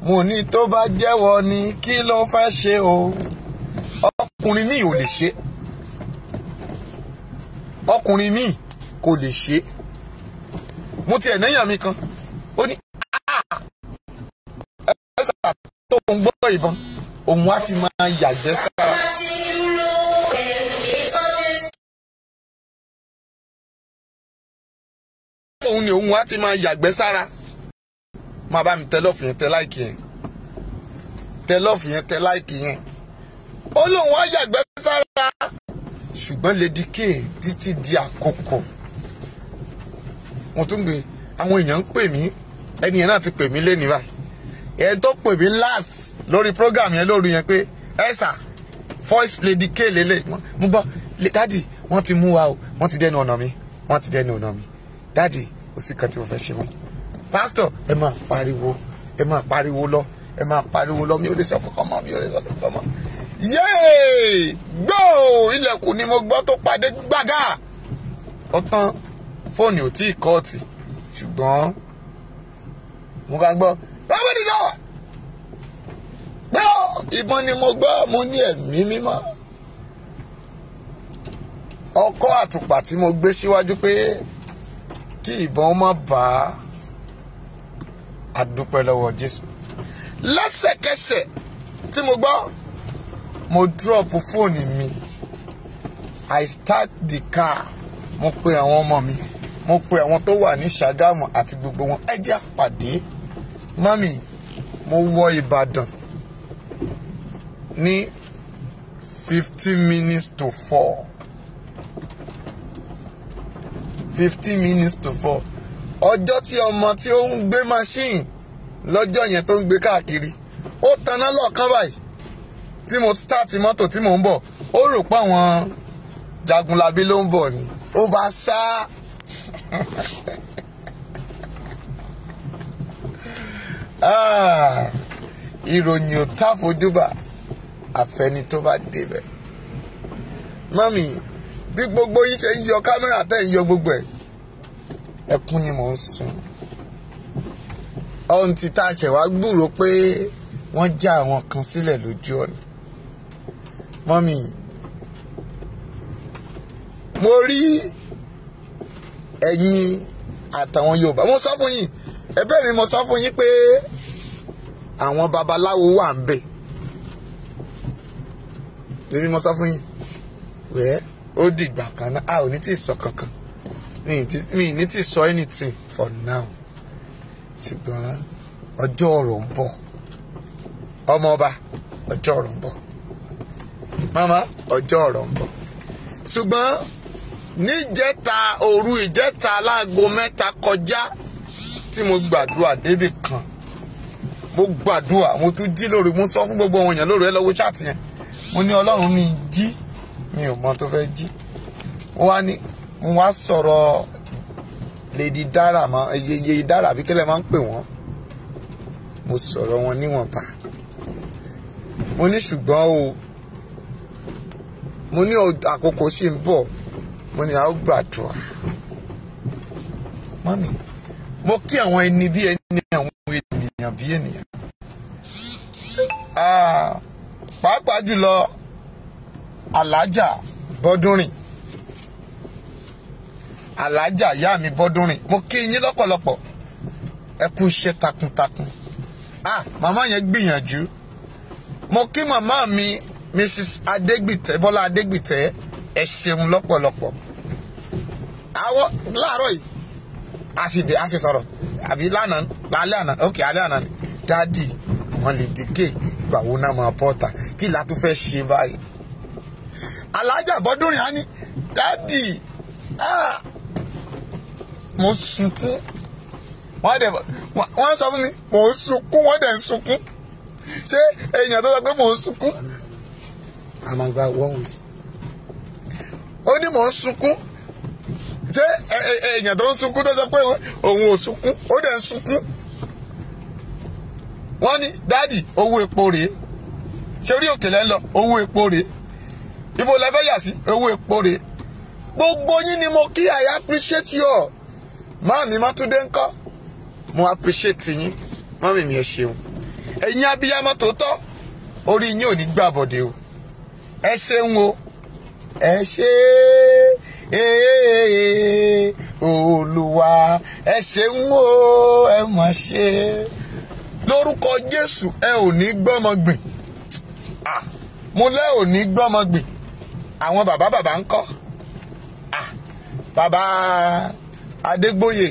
S1: mo ní tó bá jẹ́wọ́ ni kí ló fẹ́ ṣe o ọkùnrin mi ò lè ṣe ọkùnrin mi kò lè ṣe mo tiẹ̀ náyàn mi kan ó ní ẹ̀sà tó ń gbọ́ ìbọn òun á ti máa yàgbẹ́ sára. òun ni òun á ti máa yàgbẹ́ sára máa bá mi tẹ lọ́ọ̀fù yẹn tẹ láìkì yẹn tẹ lọ́ọ̀fù yẹn tẹ láìkì yẹn ó lóun á yàgbẹ́ sára ṣùgbọ́n Lady K títí di àkókò mo tún gbé àwọn èèyàn ń pè mí ẹni yẹn náà ti pè mí lẹ́nìí báyìí ẹni tó pè mí last lórí program yẹn lóru yẹn pé ẹ̀sà voice Lady K lélẹ̀ mo gbọ́ dádì wọ́n ti mú wa o wọ́n ti dẹnu ọ̀nà mi wọ́n ti dẹnu ọ̀nà mi dádì ó sì kan tí mo fẹ́ ṣe wọn pásítọ̀ ẹ máa pariwo lọ ẹ máa pariwo lọ mi ò lè sọ kankan mọ́ mi ò lè sọ kankan mọ́ yéè gbóò ilẹ̀kùn ni mo gbọ́ tó padé gbága ọ̀tán fóònù ò tí ì kọ́ọ̀tì ṣùgbọ́n mo kàn gbọ́ báwo ni náà gbọ́ ìbọn ni mo gbọ́ mo ní ẹ̀mí mímọ́ ọkọ́ àtùpà tí mo gbé síwájú pé kí ìbọn má bá a dúpẹ́ lọ́wọ́ Jésù lẹ́sẹ̀kẹsẹ̀ tí mo gbọ́ mo drop fóònù mi I start the car mo pe àwọn ọmọ mi mo pe àwọn tó wà ní Ṣàgámù àti gbogbo wọn ẹ jẹ́ àpàdé mami mo wọ Ìbàdàn ní 15 minutes to 4. 15 minutes to 4. Ọjọ́ tí ọmọ tí ó ń gbé machine lọ́jọ́ yẹn tó ń gbé káàkiri ó taná lọ́ọ̀kan báyìí tí mo start mọ́tò tí mò ń bọ̀ ó rò pé àwọn Jagunlabi ló ń bọ̀ ni ó bá sá. Ìròyìn ò tá fojúbà àfẹni tó bá débẹ̀. Mọ́mì bí gbogbo yín ṣe ń yọ kámẹ́rà tẹ́ ń yọ gbogbo ẹ̀ ẹkún ni mò ń sun. Ohun tí tá a ṣẹ̀ wá gbúrò pé wọ́n já àwọn kan sílẹ̀ lójú ọ̀nà. Mọ́mì mo rí ẹ̀yin àtàwọn Yorùbá mo sọ fún yín ẹ̀bẹ̀ mi mo sọ fún yín pé àwọn babaláwo wà ń bẹ̀. Èmi mo sọ fún yín wẹ́ẹ́ ó dìgbà kan náà a ò ní tí ì sọ kankan mi ní tí ì sọ anything for now ṣùgbọ́n ọjọ́ ọ̀rọ̀ ń bọ̀ ọmọọba ọjọ́ ọ̀rọ̀ ń bọ̀ mama ọjọ́ ọ̀rọ̀ ń bọ̀ ṣùgbọ́n níjẹta òru ìjẹta láago 3 kọjá tí mo gbàdúrà débì kan mo gbàdúrà mo tún jí lóru mo sọ fún gbogbo àwọn èèyàn lóru ẹ lọ́wọ́ chat yẹn mo ní Ọlọ́run mi jí mi ò mọ tó fẹ́ jí mo wá sọ̀rọ̀ Lady Dara mọ́ Yeye Dara àbí kílẹ̀ máa ń pè wọ́n mo sọ̀rọ̀ wọn níwọ̀nba mo ní ṣùgbọ́n o mo ní àkókò sì ń bọ̀ mo ní a ó gbàdúrà. Mọ́mì mo kí àwọn ẹni bí ẹni àwọn ènìyàn bí ènìyàn pàápàá jùlọ Alájà Bọ́dúnrìn Alájà ìyá mi Bọ́dúnrìn mo kí yín lọ́pọ̀lọpọ̀ ẹ kú iṣẹ́ takuntakun màmá yẹn gbìyànjú mo kí màmá mi Mrs. Adégbìtẹ́ Bọ́lá Adégbìtẹ́ ẹ ṣeun lọ́pọ̀lọpọ̀ àwọn láàárọ̀ yìí a sì sọ̀rọ̀ àbí lálẹ́ àná okay alẹ́ àná ni dáàdì wọn lè dìgé ìgbà wo náà máa bọ́ta kí la tún fẹ́ ṣe báyìí. Alájà Bọ́dúnrìn á ní dáàdì mo sunkún wọ́n sọ fún mi mo sunkún wọ́n dẹ̀ ń sunkún ṣé èèyàn tó sọ pé mo sunkún àmàgbà wọ́n wò ó ní mo ń sunkún ṣé èèyàn tó ń sunkún tó sọ pé òun ò sunkún ó dẹ̀ ń sunkún. Wọ́n ní dáàdì owó epo rèé ṣé orí òkè lẹ́ ń lọ owó epo rèé ibo la fẹ́ yà sí owó epo rèé gbogbo yín ni mo kí I appreciate you all. Máàmí Mátúndé ńkọ́ mo appreciate yín máàmí mi ẹ ṣeun ẹ̀yin abiyamọ tòótọ́ orí yín ò ní gbàbọ̀dé o ẹ ṣeun o ẹ ṣe Olúwa ẹ ṣeun o ẹ mà ṣe lórúkọ Jésù ẹ ò ní gbọ́mọ gbìn mo lẹ́ ò ní gbọ́mọ gbìn. Àwọn bàbá ńkọ́ bàbá Adégbóyè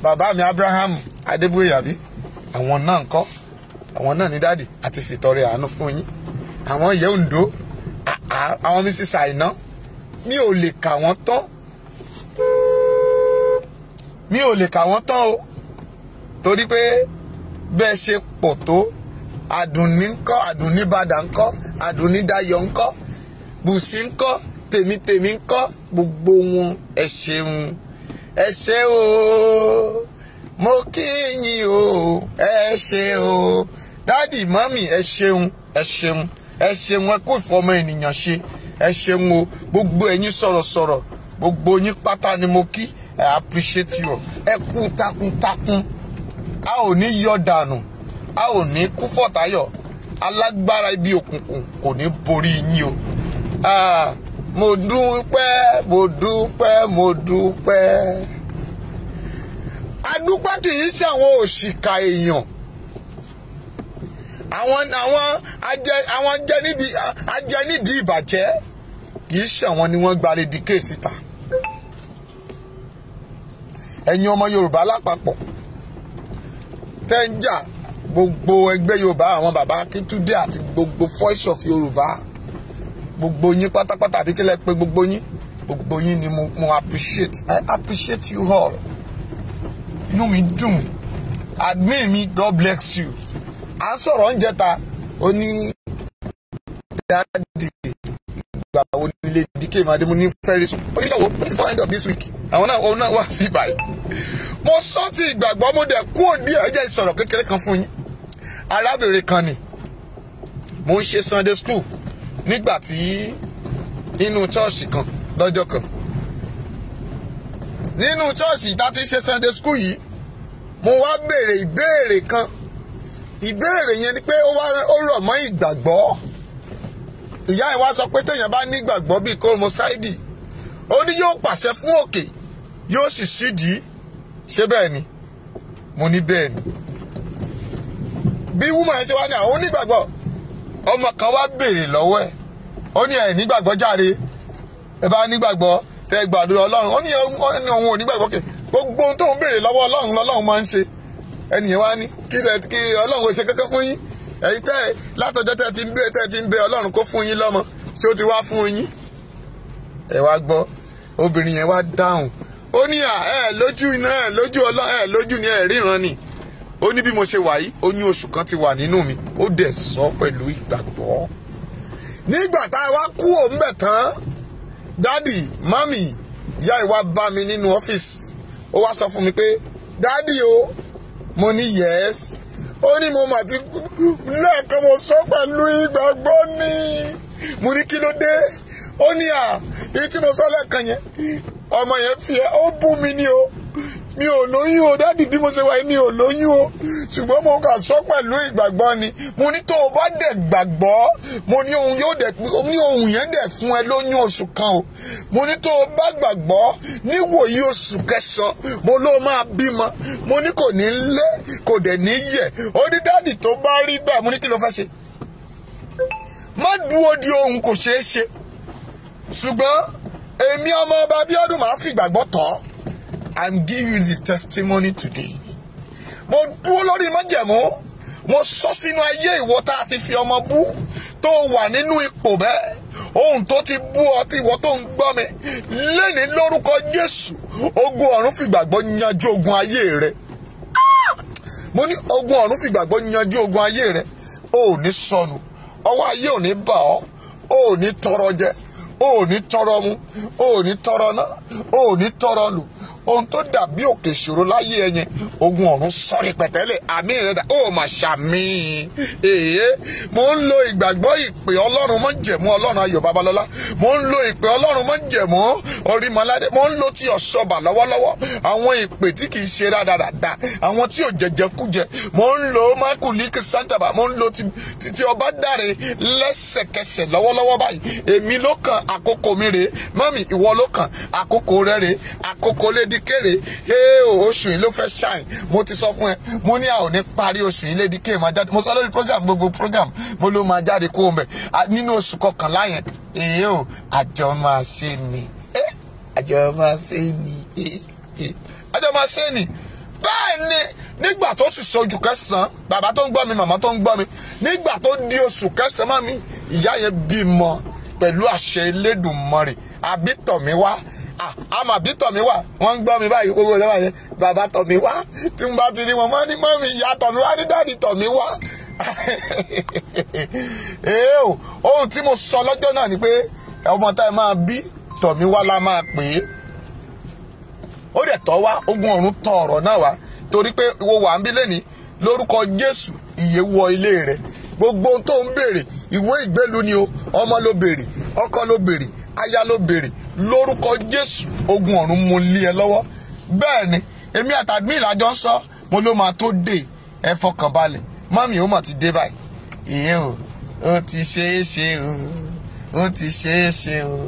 S1: bàbá mi Abraham Adégbóyè àbí àwọn náà ńkọ́ àwọn náà ní dáàdì àti fìtọrẹ àánú fún yín. Àwọn ìyẹ́ Oǹdó àwọn Mrs. Àìná mi ò lè kà wọ́n tán o torí pé bẹ́ẹ̀ ṣe pọ̀ tó Àdùnní ńkọ́ Àdùnní Bàdà ńkọ́ Àdùnní Dayọ̀ ńkọ́ Bùsí ńkọ́ tèmi ńkọ́ gbogbo wọn ẹ ṣeun ẹ ṣé o mo kí yín o ẹ ṣé o dáàdì mọ́mì ẹ ṣeun ẹ kú ìfọmọ ènìyàn ṣe ẹ ṣeun o gbogbo ẹ̀yin sọ̀rọ̀sọ̀rọ̀ gbogbo yín pátá ni mo kí I appreciate you ẹ kú takuntakun a ò ní yọ dànù a ò ní kú fọ̀tayọ̀ alágbára ibi òkùnkùn kò ní borí yín o. Mo dúpẹ́ adúpẹ́ kì í ṣe àwọn òṣìkà èèyàn àwọn ajẹnídìí ìbàjẹ́ kì í ṣe àwọn ni wọ́n gba lédìké síta. Ẹ̀yin ọmọ Yorùbá lápapọ̀ tẹ́ ń jà gbogbo ẹgbẹ́ Yorùbá, àwọn bàbá Akíntúndé àti gbogbo Voice of Yorùbá, gbogbo yín pátápátá àbí kílẹ̀ pé gbogbo yín ni mo appreciate. I appreciate you all. Inú mi dùn. Admin mi, God bless you. À ń sọ̀rọ̀ oúnjẹ ta, ó ní dáàdì ìgbà wo nílé DK máa dé mo ní very soon. Ó ní ìyàwó before end of this week. Àwọn náà wà bí báyìí. Mo sọ ti ìgbàgbọ́ mo dẹ̀ kú òdì ẹ̀jẹ̀ ìsọ̀rọ̀ kékeré kan fún yín. Arábìnrin kan ni mo ń ṣe Sunday school nígbà tí nínú chọ́ọ̀ṣì kan lọ́jọ́ kan. Nínú chọ́ọ̀ṣì tá ti ṣe Sunday school yìí, mo wá béèrè ìbéèrè kan. Ìbéèrè yẹn ni pé ó rọ̀ mọ́ ìgbàgbọ́. Ìyá ẹ̀ wá sọ pé téèyàn bá ní ìgbàgbọ́ bíi kórmọsáìdì, ó ní yóò pàṣẹ fún òkè, yóò sì ṣídìí. Ṣé bẹ́ẹ̀ ni? Mo ní bẹ́ẹ̀ ni. Bí woman yẹn ṣe wá ní àwọn onígbàgbọ́, ọmọ kan wá béèrè lọ́wọ́ ẹ̀. Ó ní ẹ̀ nígbàgbọ́ jàre. Ẹ bá nígbàgbọ́ tẹ́ gbàdúrà Ọlọ́run. Ó ní òun ò nígbàgbọ́ kè. Gbogbo ohun tó ń béèrè lọ́wọ́ Ọlọ́run lọ́lọ́run máa ń ṣe. Ẹnìyẹn wá ní kí Ọlọ́run ṣe kankan fún yín. Ẹ̀yin tẹ́ látọjọ́ tẹ́ ti ń bẹ Ọlọ́run kó fún yín lọ́mọ. Ṣé ó ti wá fún yín? Ẹ wá gbọ́. Obìnrin yẹn wá dáhùn. Ó ní lójú iná lójú Ọlọ́run lójú ni ríran ni. Ó ní bí mo ṣe wà yìí, ó ní oṣù kan ti wà nínú mi. Ó dẹ̀ sọ pẹ̀lú ìgbàgbọ́. Nígbà tá a wá kú òun bẹ̀ tán, dádì, mọ́mì, ìyá ìwà bá mi nínú ọ́fíìsì. Ó wá sọ fún mi pé, dádì o, mo ní yes. Ó ní mo mà ti lẹ́ẹ̀kan mo sọ pẹ̀lú ìgbàgbọ́ ni. Mo ní kí ló dé? Ó ní èyí tí mo sọ lẹ́ẹ̀kan yẹn, ọmọ yẹn fi ó bú mi ní o. Mi ò lóyún o, dádì bí mo ṣe wáyé mi ò lóyún o. Ṣùgbọ́n mo kà sọ pẹ̀lú ìgbàgbọ́ ni. Mo ní tó o bá dẹ̀ gbàgbọ́, mo ní ohun yẹn dẹ̀ fún ẹ lóyún oṣù kan o. Mo ní tó o bá gbàgbọ́ níwòyí oṣù kẹsàn-án, mo ló máa bímọ. Mo ní kò ní lé, kò dẹ̀ ní yẹ̀. Ó ní dádì tó bá rí bẹ́ẹ̀, mo ní kí ló fẹ́ ṣe? Má dúró di ohun kò ṣeé ṣe. Ṣùgbọ́n èmi ọmọ ọba Abíọ́dún máa fi ìgbàgbọ́ tọ́. I'm giving you the testimony today. Mo dúró lórí májẹ̀mú. Mo sọ sínú ayé ìwọ tá a ti fi ọmọ bú tó wà nínú ipò bẹ́ẹ̀. Ohun tó ti bú ọ tí ìwọ tó ń gbọ́ mi. Lẹ́ni lórúkọ Jésù. Ogun ọ̀run fìgbàgbọ́ yanjú ogun ayé rẹ. Mo ní ogun ọ̀run fìgbàgbọ́ yanjú ogun ayé rẹ. O ò ní sọnù. Ọwọ́ ayé ò ní bà ọ́. O ò ní tọrọ jẹ. O ò ní tọrọ mu. O ò ní tọrọ ná. O ò ní tọrọ lù. Ohun tó dàbí òkè ìṣòro láyé ẹ̀yẹn, ogun ọ̀run sọ̀rí pẹ̀tẹ́lẹ̀, àmì rẹ̀ dà, ó mà ṣàmì. Mo ń lo ìgbàgbọ́ ìpè Ọlọ́run májẹ̀mú Ọlọ́run Ayọ̀ Babalọ́lá. Mo ń lo ìpè Ọlọ́run májẹ̀mú Orímọládé. Mo ń lo ti Ọ̀ṣọ́bà lọ́wọ́lọ́wọ́. Àwọn ìpè tí kì í ṣe rádaràda, àwọn tí ò jẹjẹkújẹ. Mo ń lo Mákùlíkì Sántàbà. Mo ń lo ti Ọbádáre lẹ́sẹ̀kẹsẹ̀ lọ́wọ́lọ́wọ́ báyìí. Èmi ló kàn, àkókò mi rèé. Mọ́mì, ìwọ ló kàn, àkókò rẹ rèé. Àkókò lè kéré oṣù yìí ló fẹ́ ṣáìn. Mo ti sọ fún ẹ, mo ní a ò ní parí oṣù yìí Lady K máa jáde. Mo sọ lórí program, gbogbo program mo ló máa jáde kó o mẹ nínú oṣù kọkànlá yẹn. Àjọ máa ṣe ni, àjọ máa ṣe ni, àjọ máa ṣe ni. Bẹ́ẹ̀ ni nígbà tó sì sọ oṣù kẹsàn-án, bàbá tó ń gbọ́ mi, màmá tó ń gbọ́ mi, nígbà tó di oṣù kẹsàn-án mi, ìyá yẹn bímọ pẹ̀lú àṣẹ Elédùmarè. Àbí tọ̀ mí wá. Àmà bí tọ̀ mí wá, wọ́n ń gbọ́ mi báyìí gbogbo ìjọba yẹn, bàbá tọ̀ mí wá, tí n bá ti rí wọn mọ́ ní mọ́mí ìyá tọ̀ mí wá ní dáàdì tọ̀ mí wá. Ohun tí mo sọ lọ́jọ́ náà ni pé ọmọ tá ẹ máa bí tọ̀ mí wá la máa pè é. Ó dẹ̀ tọ́ wá, ogun ọ̀run tọ̀ ọ̀rọ̀ náà wá, torí pé wo wà ń bí lẹ́ni lórúkọ Jésù, ìyè wọ ilé rẹ̀. Gbogbo ohun tó ń béèrè, ìwé ìgbélú ni o, ọmọ ló béèrè, ọkọ ló béèrè, aya ló béèrè. Lórúkọ Jésù, ogun ọ̀run mo lé ẹ lọ́wọ́. Bẹ́ẹ̀ ni èmi àtàdmí ìlàjọ ń sọ, mo ló máa tó dé, ẹ fọkàn balẹ̀. Mọ́mì ó mà ti dé báyìí. Ó ti ṣeé ṣe o, ó ti ṣeé ṣe o,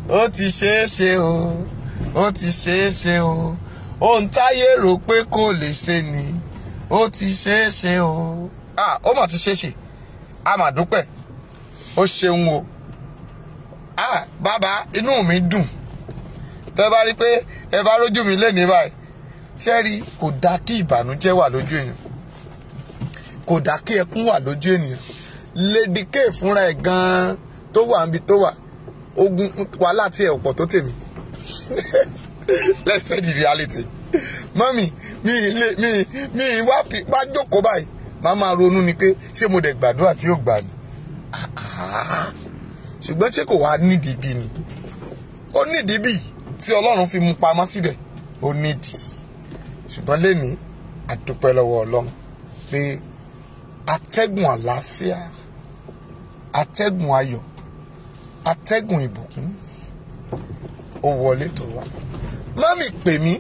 S1: ó ti ṣeé ṣe o, ó ti ṣeé ṣe o. Ohun táyé rò pé kò lè ṣe ni, ó ti ṣeé ṣe o. Ó mà ti ṣeé ṣe. A mà dúpẹ́. Ó ṣeun o. Bàbá, inú mi dùn. Tẹ́ bá rí pé ẹ bá rójú mi lénìí báyìí. Ṣẹ́rí kò dá kí ìbànújẹ́ wà lójú èèyàn. kò dá kí ẹkún wà lójú ènìyàn. Lady K fúnra ẹ̀ gan-an tó wà níbi tó wà ogun wàhálà tí ẹ̀ ọ̀pọ̀ tó tèmi. Let's say the reality. Mọ́mì mi wá jókòó báyìí màá máa ronú ni pé ṣé mo dẹ̀ gbàdúrà tí yóò gbà ní. Ṣùgbọ́n ṣé kò wá nídìí bí ni? Ó nídìí bí tí Ọlọ́run fi mú pamọ́ síbẹ̀. Ó nídìí. Ṣùgbọ́n lénìí a dúpẹ́ lọ́wọ́ Ọlọ́run pé atẹ́gùn àlàáfíà, atẹ́gùn ayọ̀, atẹ́gùn ìbùkún ó wọlé tó wá. Mọ́mì pè mí,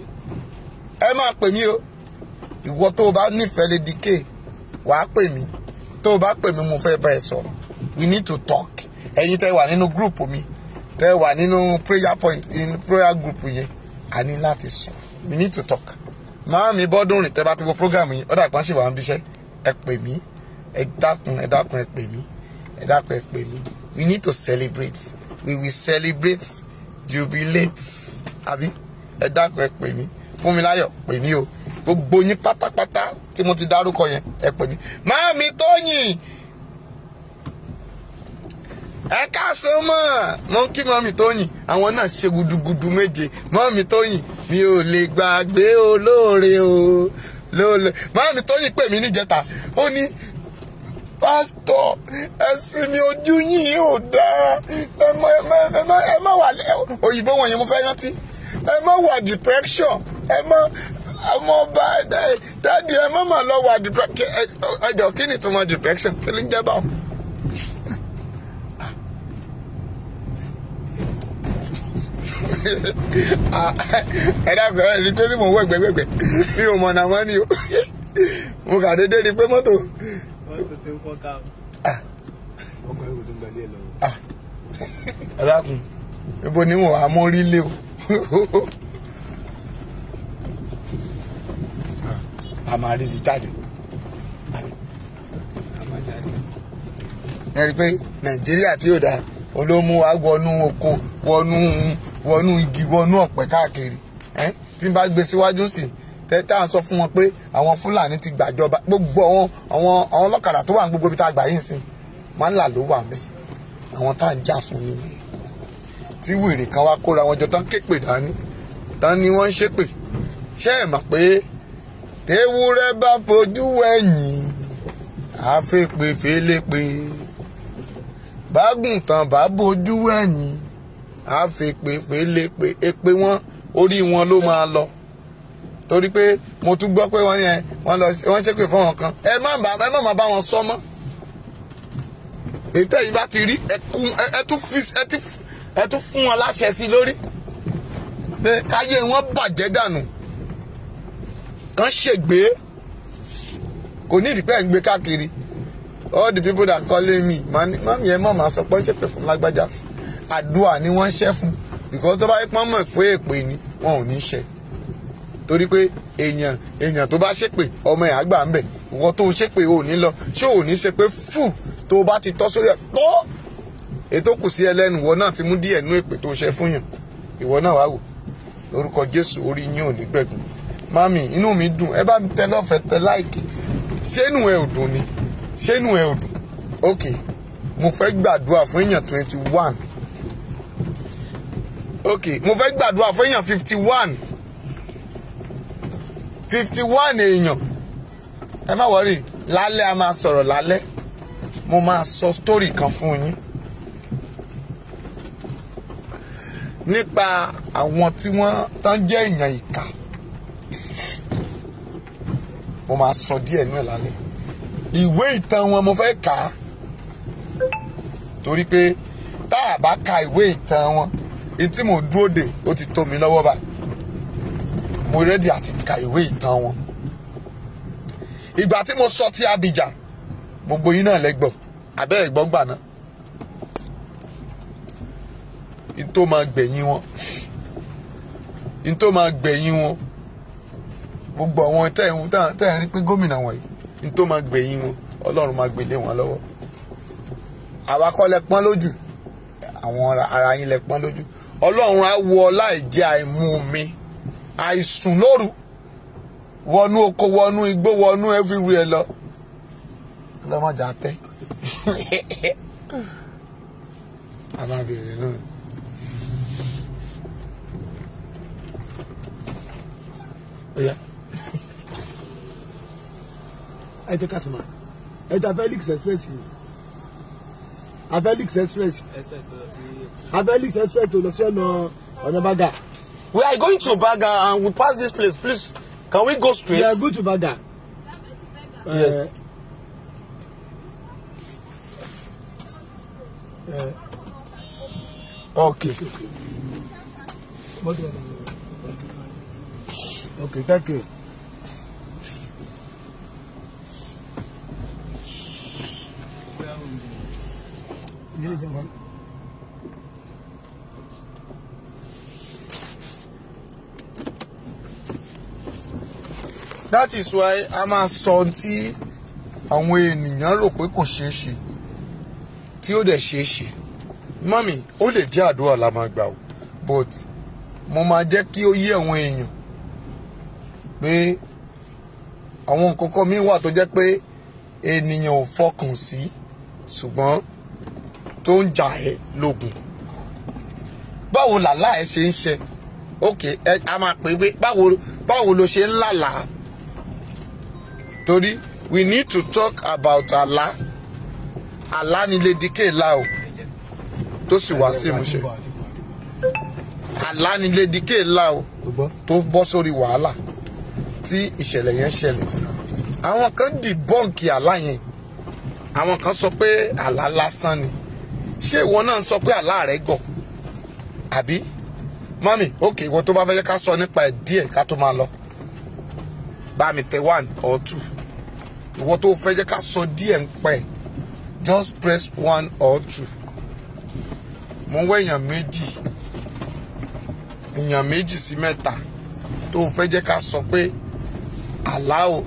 S1: ẹ máa pè mí o. Ìwọ tó o bá nífẹ̀ẹ́ Lady K wàá pè mí. Tó o bá pè mí mo fẹ́ bá ẹ sọ̀rọ̀. We need to talk. Ẹ̀yin tẹ́ wà nínú group mi, tẹ́ wà nínú prayer point in prayer group yẹn, a ní láti sọ. We need to talk. Màámi bọ́dún rìn tẹ́ bá ti wo program yìí, ọ̀dà kan ṣì wà ń bíṣẹ́. Ẹ pè mí, ẹ dákun ẹ pè mí, ẹ dákun ẹ pè mí. We need to celebrate. We will celebrate, jubilate. Àbí ẹ dákun ẹ pè mí. Fúnmiláyọ̀ pè mí o. Gbogbo yín pátápátá tí mo ti dárúkọ yẹn ẹ pè mí. Màámi Tóyìn ẹ káàsán mọ́ mo kí Màámi Tóyìn àwọn náà ṣe gudugudu méje. Màámi Tóyìn mi ò lè gbàgbé olóore o lóòlè. Màámi Tóyìn pè mí níjẹta ó ní pásítọ̀ ẹ̀sìn mi ojú yìí ò dáa ẹ má wà òyìnbó wọ̀nyẹn mo fẹ́ rántí ẹ má wà depression ẹ má ọba dáàdi ẹ má mà lọ wà depression ẹjọ kí ni ìtumọ̀ depression kí ló ń jẹ́ báwọn. Ẹ dàgbà ẹ rí i pé tí mo wọ ẹgbẹgbẹgbẹ mi ò mọ̀ náà wọ́n ní o mo kà déédéé rí i pé mọ́tò
S2: ti ń fọ́ ká.
S3: ọkọ̀ ẹ̀rọ tó ń gbalẹ̀ lọ.
S1: Ẹ dákun ibo ni wọn àmórí lé o. A máa rí ibi jáde. Ẹ rí i pé Nàìjíríà tí yóò dáa olómú wa wọnú oko wọnú igi wọnú ọ̀pẹ káàkiri tí n bá gbé síwájú sí tẹ́tà ń sọ fún wọn pé àwọn Fúlàní ti gbàjọba gbogbo àwọn ọlọ́kadà tó wà ní gbogbo ibi tá a gbà yín sí Mánlà ló wà ńbẹ̀ àwọn tá à ń jà fún yín tí wèrè kan wá kóra wọn jọ tán képè dání tán ni wọ́n ń ṣépè ṣé ẹ̀ mọ̀ pé tewúrẹ́ bá fojú ẹ̀yìn àfẹ́pẹ́ fẹ́lẹ́pẹ́ bágùntàn bá bójú ẹ̀yìn àfẹ́pẹ́ fẹ́lẹ́pẹ́ èpè wọn orí wọn ló máa lọ torí pé mo tún gbọ́ pé wọ́n ṣépè fún wọn kan ẹ má bá wọn sọ mọ́ ètò yìí bá ti rí ẹ tún fún wọn láṣẹ sí lórí pé káyé wọn bàjẹ́ dànù kan ṣègbè kò ní ìdí pé ẹ̀ ń gbé káàkiri all the people that calling me mami ẹ mọ̀ máa sọ pé ń ṣèpè fún lágbájá àdúrà ni wọ́n ń ṣẹ́ fún because tó bá yẹ pọ́n mọ̀ pé èpè ni wọn ò ní ṣe torí pé èèyàn tó bá ṣépè ọmọ ẹ̀ àgbà ń bẹ̀ ìwọ tó ṣépè ò ní lọ ṣé ò ní ṣe pé fù tó bá ti tọ́ sórí ẹ̀ tọ́ ètò kù sí ẹlẹ́nu ìwọ náà ti mú díẹ̀ nú èpè tó ṣe fún yàn ìwọ náà wá wò lórúkọ Jésù orí yín ò ní gbẹ̀gùn mami inú mi dùn ẹ bá mi tẹ lọ́fẹ̀ẹ́ tẹ láìkì ṣé inú ẹ ò dùn ni ṣé inú ẹ ò dùn ok mo fẹ́ gbàdúrà fún èèyàn 21 ok mo fẹ́ gbàdúrà fún èèyàn 51 èèyàn ẹ má wọrí lálẹ́ a máa sọ̀rọ̀ lálẹ́ mo máa sọ story kan fún yín nípa àwọn tí wọ́n tán jẹ́ èèyàn ìkà mo máa sọ díẹ̀ nínú ẹ̀ lálẹ́ ìwé ìtàn wọn mo fẹ́ kà á torí pé tá a bá ka ìwé ìtàn wọn èyí tí mo dúró dè ó ti tó mi lọ́wọ́ báyìí mo rẹ́dí àti ka ìwé ìtàn wọn ìgbà tí mo sọ ti Abidjan gbogbo yín náà lẹ́gbọ̀ abẹ́ ẹ̀gbọ́n gbà náà ìtò máa gbẹ̀yìn wọn gbogbo àwọn tẹ́ ẹ̀ rí pé gómìnà wọ̀nyí ìtò máa gbẹ̀yìn wọn Ọlọ́run máa gbélé wọn lọ́wọ́ àwa kọ́ lẹ pọ́n lójú àwọn ara yín lẹ pọ́n lójú Ọlọ́run á wọ láìjẹ́ àìmú mi àìsùn lóru wọnú oko wọnú igbó wọnú everywhere lọ Ọlọ́mọ jà tẹ́. A máa bèrè náà. Oya.
S3: Ẹ jẹ́ kásìmá. Ẹ jẹ́ Felix Express yìí. Felix Express. Felix Express tó lọ sí ọ̀nà Baga.
S1: We are going to Baga and we pass this place. Please, can we go straight?
S3: Yeah, go to Baga.
S1: Yes. Okay.
S3: Okay, thank you.
S1: That is why a máa sọ tí àwọn ènìyàn rò pé kò ṣeé ṣe tí ó dẹ̀ ṣeé ṣe. Mọ́mì, ó lè jẹ́ àdúrà la máa gbà o, but mo máa jẹ́ kí ó yé àwọn èèyàn pé àwọn nǹkan kan míì wà tó jẹ́ pé ènìyàn ò fọkàn sí ṣùgbọ́n tó ń jà ẹ́ lógun. Báwo làlá ẹ ṣe ń ṣe? Okay, a máa pè pé báwo ló ṣe ń lálàá? Torí we need to talk about àlá. Àlá ni Lady K lá o tó sì wá sí ìmúṣẹ. Àlá ni Lady K lá o tó bọ́ sórí wàhálà tí ìṣẹ̀lẹ̀ yẹn ṣẹlẹ̀. Àwọn kan dìbọ́ǹkì àlá yẹn. Àwọn kan sọ pé àlá lásán ni. Ṣé ìwọ náà sọ pé àlá rẹ gọ̀? Àbí? Mami, okay, ìwọ tó bá fẹ́ ká sọ nípa ẹ̀ díẹ̀ ká tó máa lọ. Bá mi tẹ 1 or 2. Ìwọ tó fẹ́ ká sọ díẹ̀ ń pẹ́. Just press 1 or 2. Mo ń wá èèyàn méjì sí mẹ́ta tó fẹ́ ká sọ pé àlá o.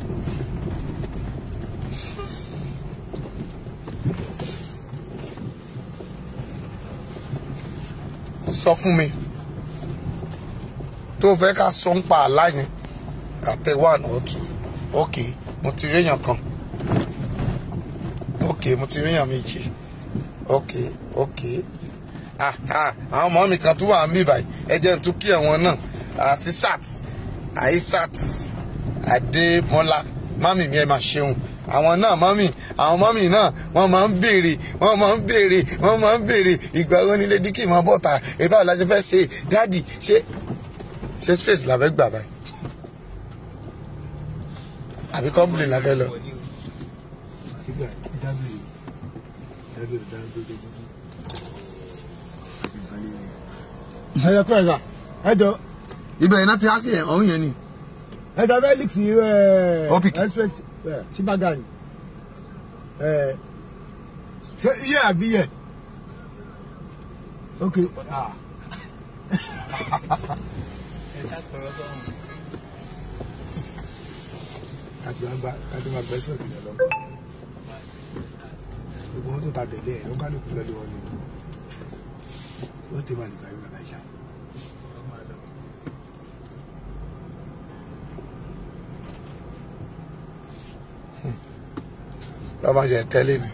S1: Sọ fún mi tó fẹ́ ká sọ ń pa àlá yẹn ká tẹ 1 or 2. Okay, mo ti rí èèyàn kan. Okay, mo ti rí èèyàn méjì. Okay. Àwọn ọmọ mi kan tó wà níbí báyìí. Ẹ jẹ́ n tún kí àwọn náà. Aisat Adémọ́lá. Mami mi ẹ máa ṣeun. Àwọn mọ́mì náà wọ́n máa ń béèrè ìgbà wo ni Lady K máa bọ́ta ìbá ọ̀la ṣe fẹ́ ṣe dáàdì ṣe space la fẹ́ gbà báyìí àbí complain la fẹ́ lọ.
S3: Ẹ̀yẹ kúrẹ̀ sà, ẹjọ́.
S1: Ibẹ̀ iná ti á sí ẹ̀ ọ̀hún yẹn ni.
S3: Ẹjọ́ Felix Express sí Baga ni. Ṣé iye àbí yẹ? Ok. Kàtí máa bẹ́ sọ̀tì lọ lọ́gbọ̀n. Gbogbo wọn tó ta tẹ̀lé ẹ̀ ló kálukú lọ́lé wọn ni. Wọ́n tẹ́ máa lè gbà bàbá ìṣá.
S1: Lọ́ba jẹ́ tẹ́lẹ̀ mi.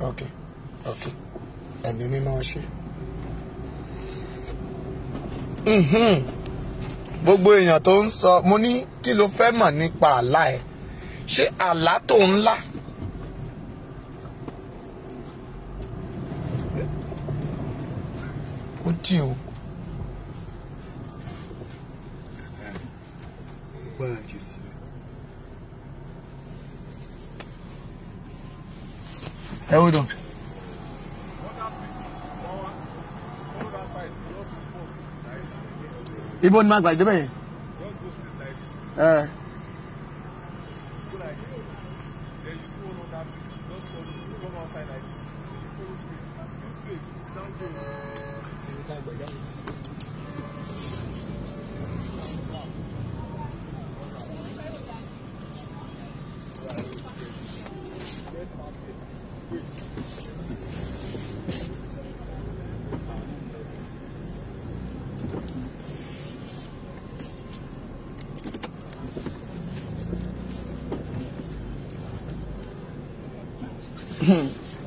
S1: Okay. Ẹ̀mí mímọ́ ṣe. Gbogbo èèyàn tó ń sọ mo ní kí ló fẹ́ mọ̀ nípa àlá ẹ̀? Ṣé àlá tó ń lá? Ó jìn o. Ẹ wò dùn. Ibo ni máa gbà ìdébẹ̀ yẹn?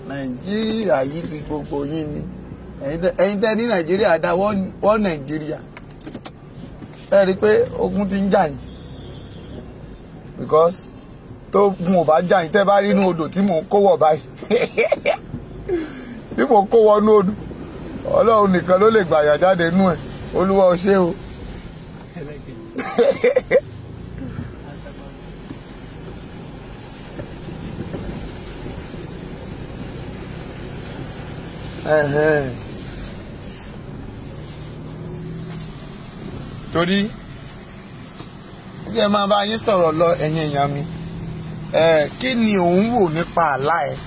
S1: Nàìjíríà yìí ti gbogbo yín ni ẹ̀yin tẹ́ ní Nàìjíríà dá wọ́n Nàìjíríà ẹ rí i pé ogun ti ń jà yín because tó gun ò bá jà yín tẹ́ bá rí inú odò tí mò ń kó wọ̀ báyìí tí mò ń kó wọ inú odò Ọlọ́run nìkan ló lè gbàyà jáde nú ẹ̀ Olúwa ó ṣé o. Torí ẹ máa bá yín sọ̀rọ̀ lọ ẹ̀yin èèyàn mi kí ni òun rò nípa àlá ẹ̀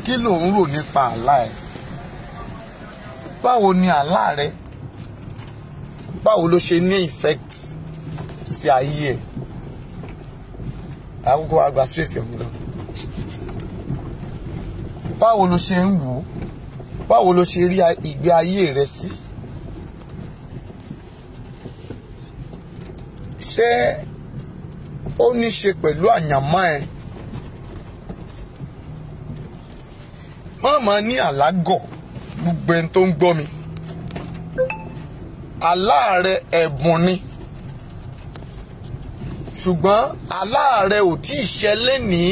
S1: kí lòun rò nípa àlá ẹ̀ báwo ni àlá rẹ báwo ló ṣe ní effect sí ayé ẹ̀ àkókò àgbà straight ẹ̀ ń gan báwo ló ṣe ń wò ó báwo ló ṣe rí ìgbé ayé rẹ sí ṣé ó ní ṣe pẹ̀lú àyànmọ́ ẹ máa ní àlágọ̀ gbogbo ẹni tó ń gbọ́ mi àlá rẹ ẹ̀bùn ni ṣùgbọ́n àlá rẹ ò tí ì ṣẹ lénìí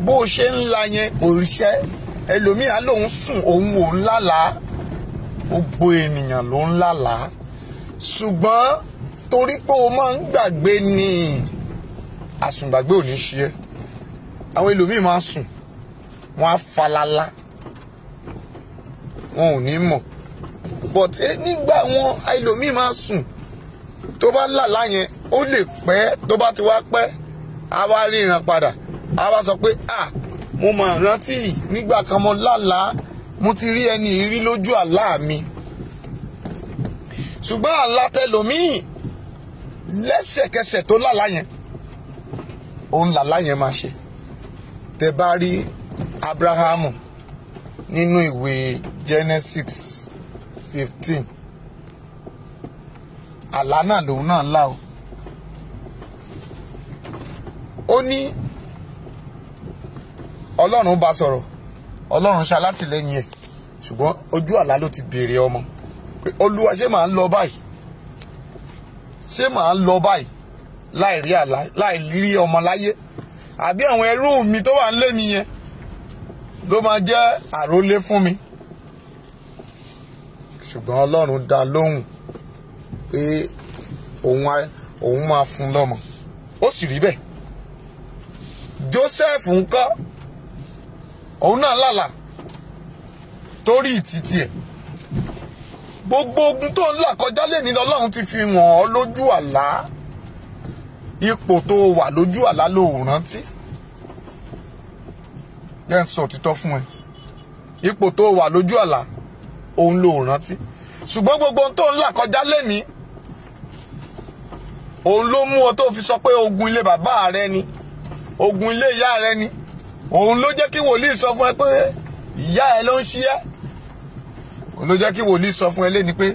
S1: bó ṣe ń la yẹn kò ríṣẹ́ ẹlòmíà lòun sùn òun ò ń lálàá gbogbo ènìyàn ló ń lálàá ṣùgbọ́n torí pé o máa ń gbàgbé ni àsùngbàgbé ò ní ṣe é àwọn ẹlòmíì máa sùn wọn á falala wọn ò ní mọ̀ but nígbà wọn ẹlòmíì máa sùn tó bá lálàá yẹn ó lè pẹ́ tó bá ti wá pẹ́ á wá ríran padà a wá sọ pé mo mà rántí nígbà kan mo lálàá mo ti rí ẹni rí lójú àlá mi ṣùgbọ́n àlá tẹlòmíì lẹ́sẹ̀kẹsẹ̀ tó lálàá yẹn òun làlá yẹn máa ṣe tẹ bá rí Abrahamu nínú ìwé Genesis 15 àlá náà lòun náà lá o ó ní Ọlọ́run bá sọ̀rọ̀ Ọlọ́run ṣalátìlẹ́yìn ẹ̀ ṣùgbọ́n ojú àlá ló ti béèrè ọmọ pé Olúwa ṣé màá ń lọ báyìí ṣé màá ń lọ báyìí láì rí àlá láì rí ọmọ láyé àbí àwọn ẹrú mi tó wà nílé nìyẹn ló máa jẹ́ àrólé fún mi ṣùgbọ́n Ọlọ́run dá lóhùn pé òun máa fún lọ́mọ ó sì rí bẹ́ẹ̀ Joseph ńkọ́ òun náà lálàá torí ìtìtì ẹ̀ gbogbo ogun tó ń là kọjá lé ní Ọlọ́run ti fi hàn ọ́ lójú àlá ipò tó wà lójú àlá ló rántí yẹn sọ òtítọ́ fún ẹ ipò tó wà lójú àlá òun ló rántí ṣùgbọ́n gbogbo ohun tó ń là kọjá lé ní òun ló mú ọ tó fi sọ pé ogun ilé bàbá rẹ ni ogun ilé ìyá rẹ ni òun ló jẹ́ kí wòlíì sọ fún ẹ pé ìyá ẹ ló ń ṣí ẹ́ òun ló jẹ́ kí wòlíì sọ fún ẹ lẹ́ni pé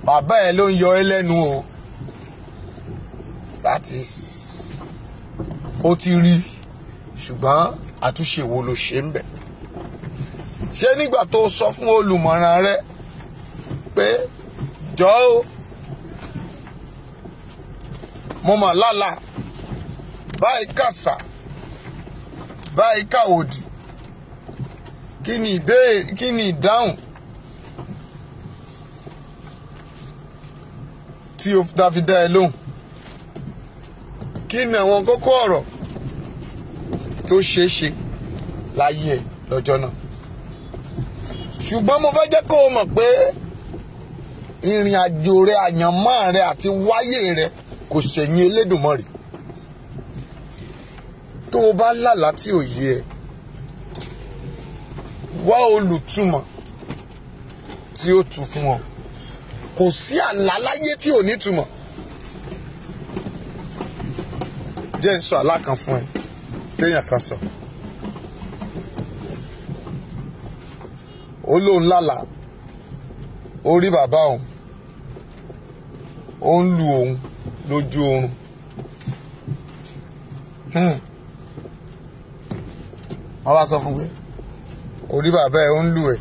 S1: bàbá ẹ ló ń yọ ẹ lẹ́nu o that is ó ti rí ṣùgbọ́n àtúnṣe wo ló ṣe ń bẹ̀ ṣé nígbà tó sọ fún olùmọ̀ràn rẹ pé jọ̀ọ́ o mo mà lálàá báyìí kàṣà báyìí ká òdì kí ni ìdáhùn tí o dáfi dá ẹ lóhùn kí ni àwọn kókó ọ̀rọ̀ tó ṣeé ṣe láyé ẹ lọ́jọ́ náà ṣùgbọ́n mo fẹ́ jẹ́ kó o mọ̀ pé ìrìn àjò rẹ àyànmọ́ rẹ àti wáyé rẹ kò ṣẹ̀yìn Elédùmarè tó o bá lálàá tí ò yé ẹ wá olùtumọ̀ tí ó tu fún ọ kò sí àlá láyé tí ò ní túmọ̀ jẹ́ n sọ àlá kan fún ẹ téèyàn kan sọ ó lóun lálàá ó rí bàbá òun ó ń lu òun lójú oorun wọ́n bá sọ fún pé kò rí bàbá ẹ̀ ó ń lù ẹ̀.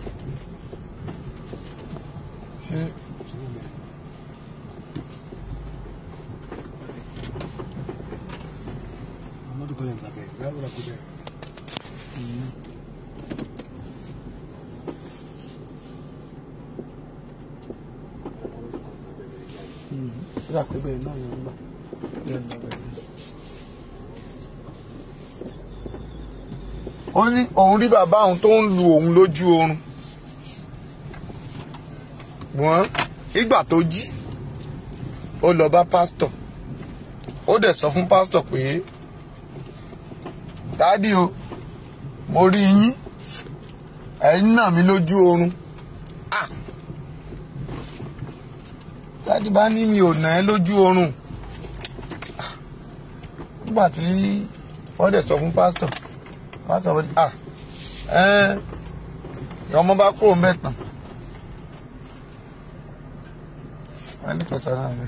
S1: ṣé
S3: ọmọ tó kọ́ lẹ́nu bàbá ẹ̀ bẹ́ẹ̀ wọ́n kó bẹ́ẹ̀.
S2: Ó dà pé bẹ́ẹ̀ náà yẹn ń gbà.
S1: ó ní òun rí bàbá òun tó ń lu òun lójú oorun. wọ́n ìgbà tó jí ó lọ bá pásítọ̀ ó dẹ̀ sọ fún pásítọ̀ pé dádì o mo rí yín ẹ̀yin náà mi lójú oorun. dádì bá ní mi ò nà ẹ́ lójú oorun. nígbà tí wọ́n dẹ̀ sọ fún pásítọ̀ pásítọ̀ wọ́n ọmọ bá kúrò mẹ́tàn wọ́n ní pẹ̀sẹ̀ náà mi.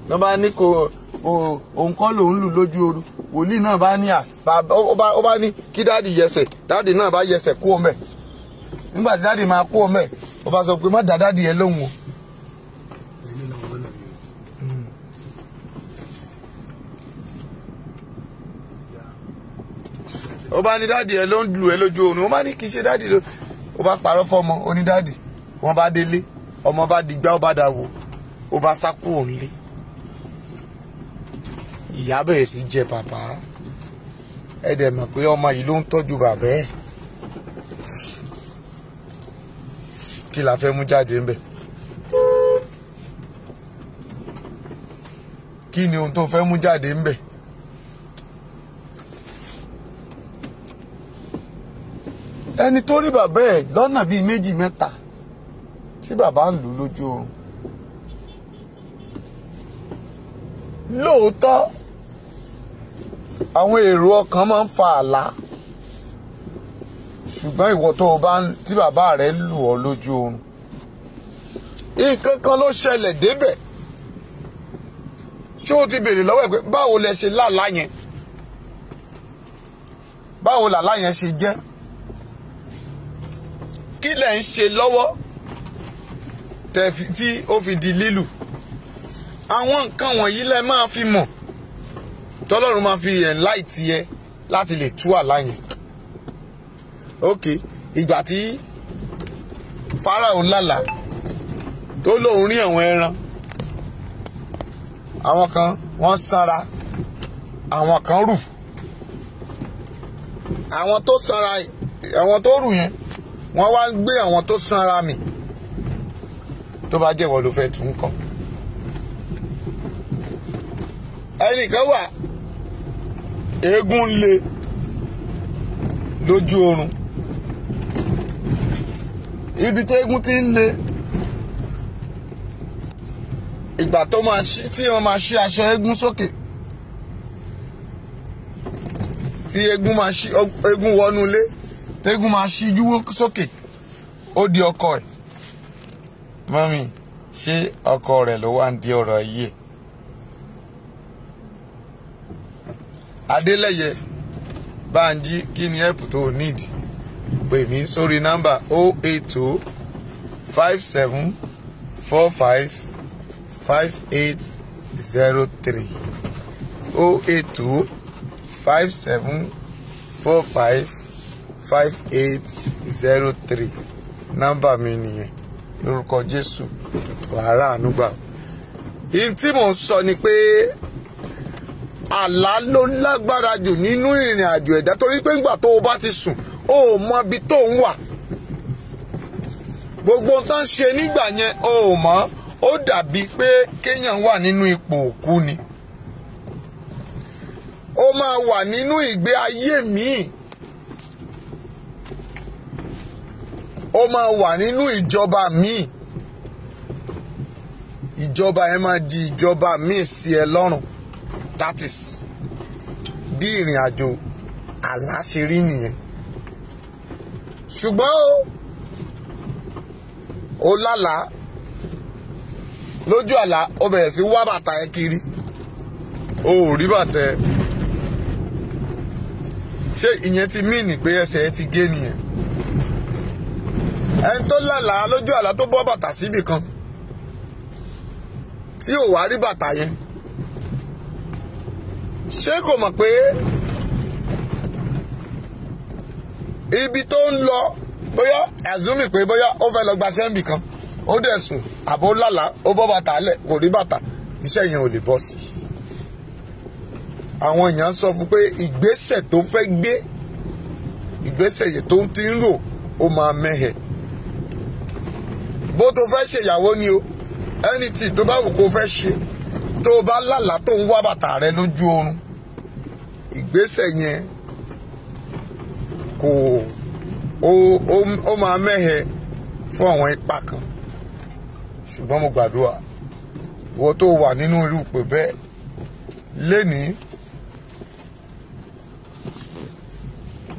S1: lọ́ bá ní kò òun kọ́ lòun lù lójú oorun wòlíì náà bá ní ó bá ní kí dáàdì yẹsẹ̀ dáàdì náà bá yẹsẹ̀ kú ọmọ ẹ̀ nígbà tí dáàdì máa kú ọmọ ẹ̀ ó bá sọ pé má dá dáàdì yẹn lóhùn o. ó bá ní dáàdì ẹ ló ń lù ẹ lójú oorun ó bá ní kì í ṣe dáàdì ló ó bá parọ́ fọmọ ó ní dáàdì wọ́n bá délé ọmọ bá digbá ó bá dà wò ó bá sá kúrò nílé. ìyá bẹ̀rẹ̀ sí jẹ bàbá ẹ dẹ̀ mọ̀ pé ọmọ yìí ló ń tọ́jú bàbá ẹ̀. kí la fẹ́ mú jáde ńbẹ̀? kí ni ohun tó fẹ́ mú jáde ńbẹ̀? ẹni tó rí bàbá ẹ̀ lọ́nà bíi méjì mẹ́ta tí bàbá ń lù lójú oorun. lóòótọ́ àwọn èrò ọkàn máa ń fa àlá ṣùgbọ́n ìwọ tó o bá tí bàbá rẹ̀ lù ọ́ lójú oorun nǹkan kan ló ṣẹlẹ̀ débẹ̀ ṣé o ti béèrè lọ́wọ́ ẹ̀ pé báwo lẹ ṣe lálá yẹn báwo làlá yẹn ṣe jẹ́ kí lẹ̀ ń ṣe lọ́wọ́ tí ó fi di lílù àwọn nǹkan wọ̀nyí lẹ máa fi mọ̀ tọ́lọ́run máa fi enlight yẹ láti lè tú àlá yẹn. ok ìgbà tí Fáráò lálàá tó lóun rí àwọn ẹran àwọn kan wọ́n sanra àwọn kan rù àwọn tó sanra àwọn tó rù yẹn wọ́n wá gbé àwọn tó sanra mì tó bá jẹ́wọ́ ló fẹ́ tún kọ́. ẹnìkan wà eégún lé lójú oorun ibi tí eégún ti ń lé ìgbà tó máa ṣí tí wọ́n máa ṣí aṣọ eégún sókè tí eégún máa ṣí eégún wọnú ilé tí eégún máa ṣíjú sókè ó di ọkọ ẹ̀ mọ́mì ṣé ọkọ rẹ̀ ló wá ń di ọ̀rọ̀ yìí. Adélẹ́yẹ Bánjí kí ni help tó o need pè mí sórí nọ́mbà 080 57 45 5803 080 57 45 5803 nọ́mbà mi nìyẹn lórúkọ Jésù wàhálà ànúgbà. Ihun tí mò ń sọ ni pé àlá ló lágbára jù nínú ìrìn àjò ẹ̀dá torí pé ńgbà tó o bá ti sùn o ò mọ ibi tó ń wà gbogbo ohun tó ń ṣe nígbà yẹn o ò mọ̀ ó dàbí pé kéèyàn wà nínú ipò òkú ni ó máa wà nínú ìgbé ayé míì ó máa wà nínú ìjọba míì ìjọba yẹn máa di ìjọba míì sí ẹ lọ́rùn. That is bí ìrìn àjò àlá ṣe rí nìyẹn ṣùgbọ́n ó lálàá lójú àlá ó bẹ̀rẹ̀ sí wá bàtà ẹ kiri o ò rí bàtà ẹ ṣé ìyẹn ti mí ní pé ẹsẹ̀ ẹ ti gé nìyẹn? ẹni tó lálàá lójú àlá tó bọ́ bàtà síbì kan tí ò wá rí bàtà yẹn ṣé kò mọ̀ pé ibi tó ń lọ bóyá azumi pé bóyá ó fẹ́ lọ gbaṣẹ́ níbì kan ó dẹ̀ sùn àbó lálàá ó bọ́ bàtà lẹ̀ kò rí bàtà iṣẹ́ yẹn ò lè bọ́ sí i. àwọn èèyàn sọ fún pé ìgbésẹ̀ tó fẹ́ gbé ìgbésẹ̀ yẹn tó ń ti ń rò ó máa mẹ́hẹ̀. bó tó fẹ́ ṣèyàwó ni o anything tó bá wù kó fẹ́ ṣe tó o bá lálàá tó ń wá bàtà rẹ lójú oorun ìgbésẹ̀ yẹn kò ó máa mẹ́hẹ̀ fún àwọn ipa kan. ṣùgbọ́n mo gbàdúrà ìwọ tó wà nínú irú pé bẹ́ẹ̀ lénìí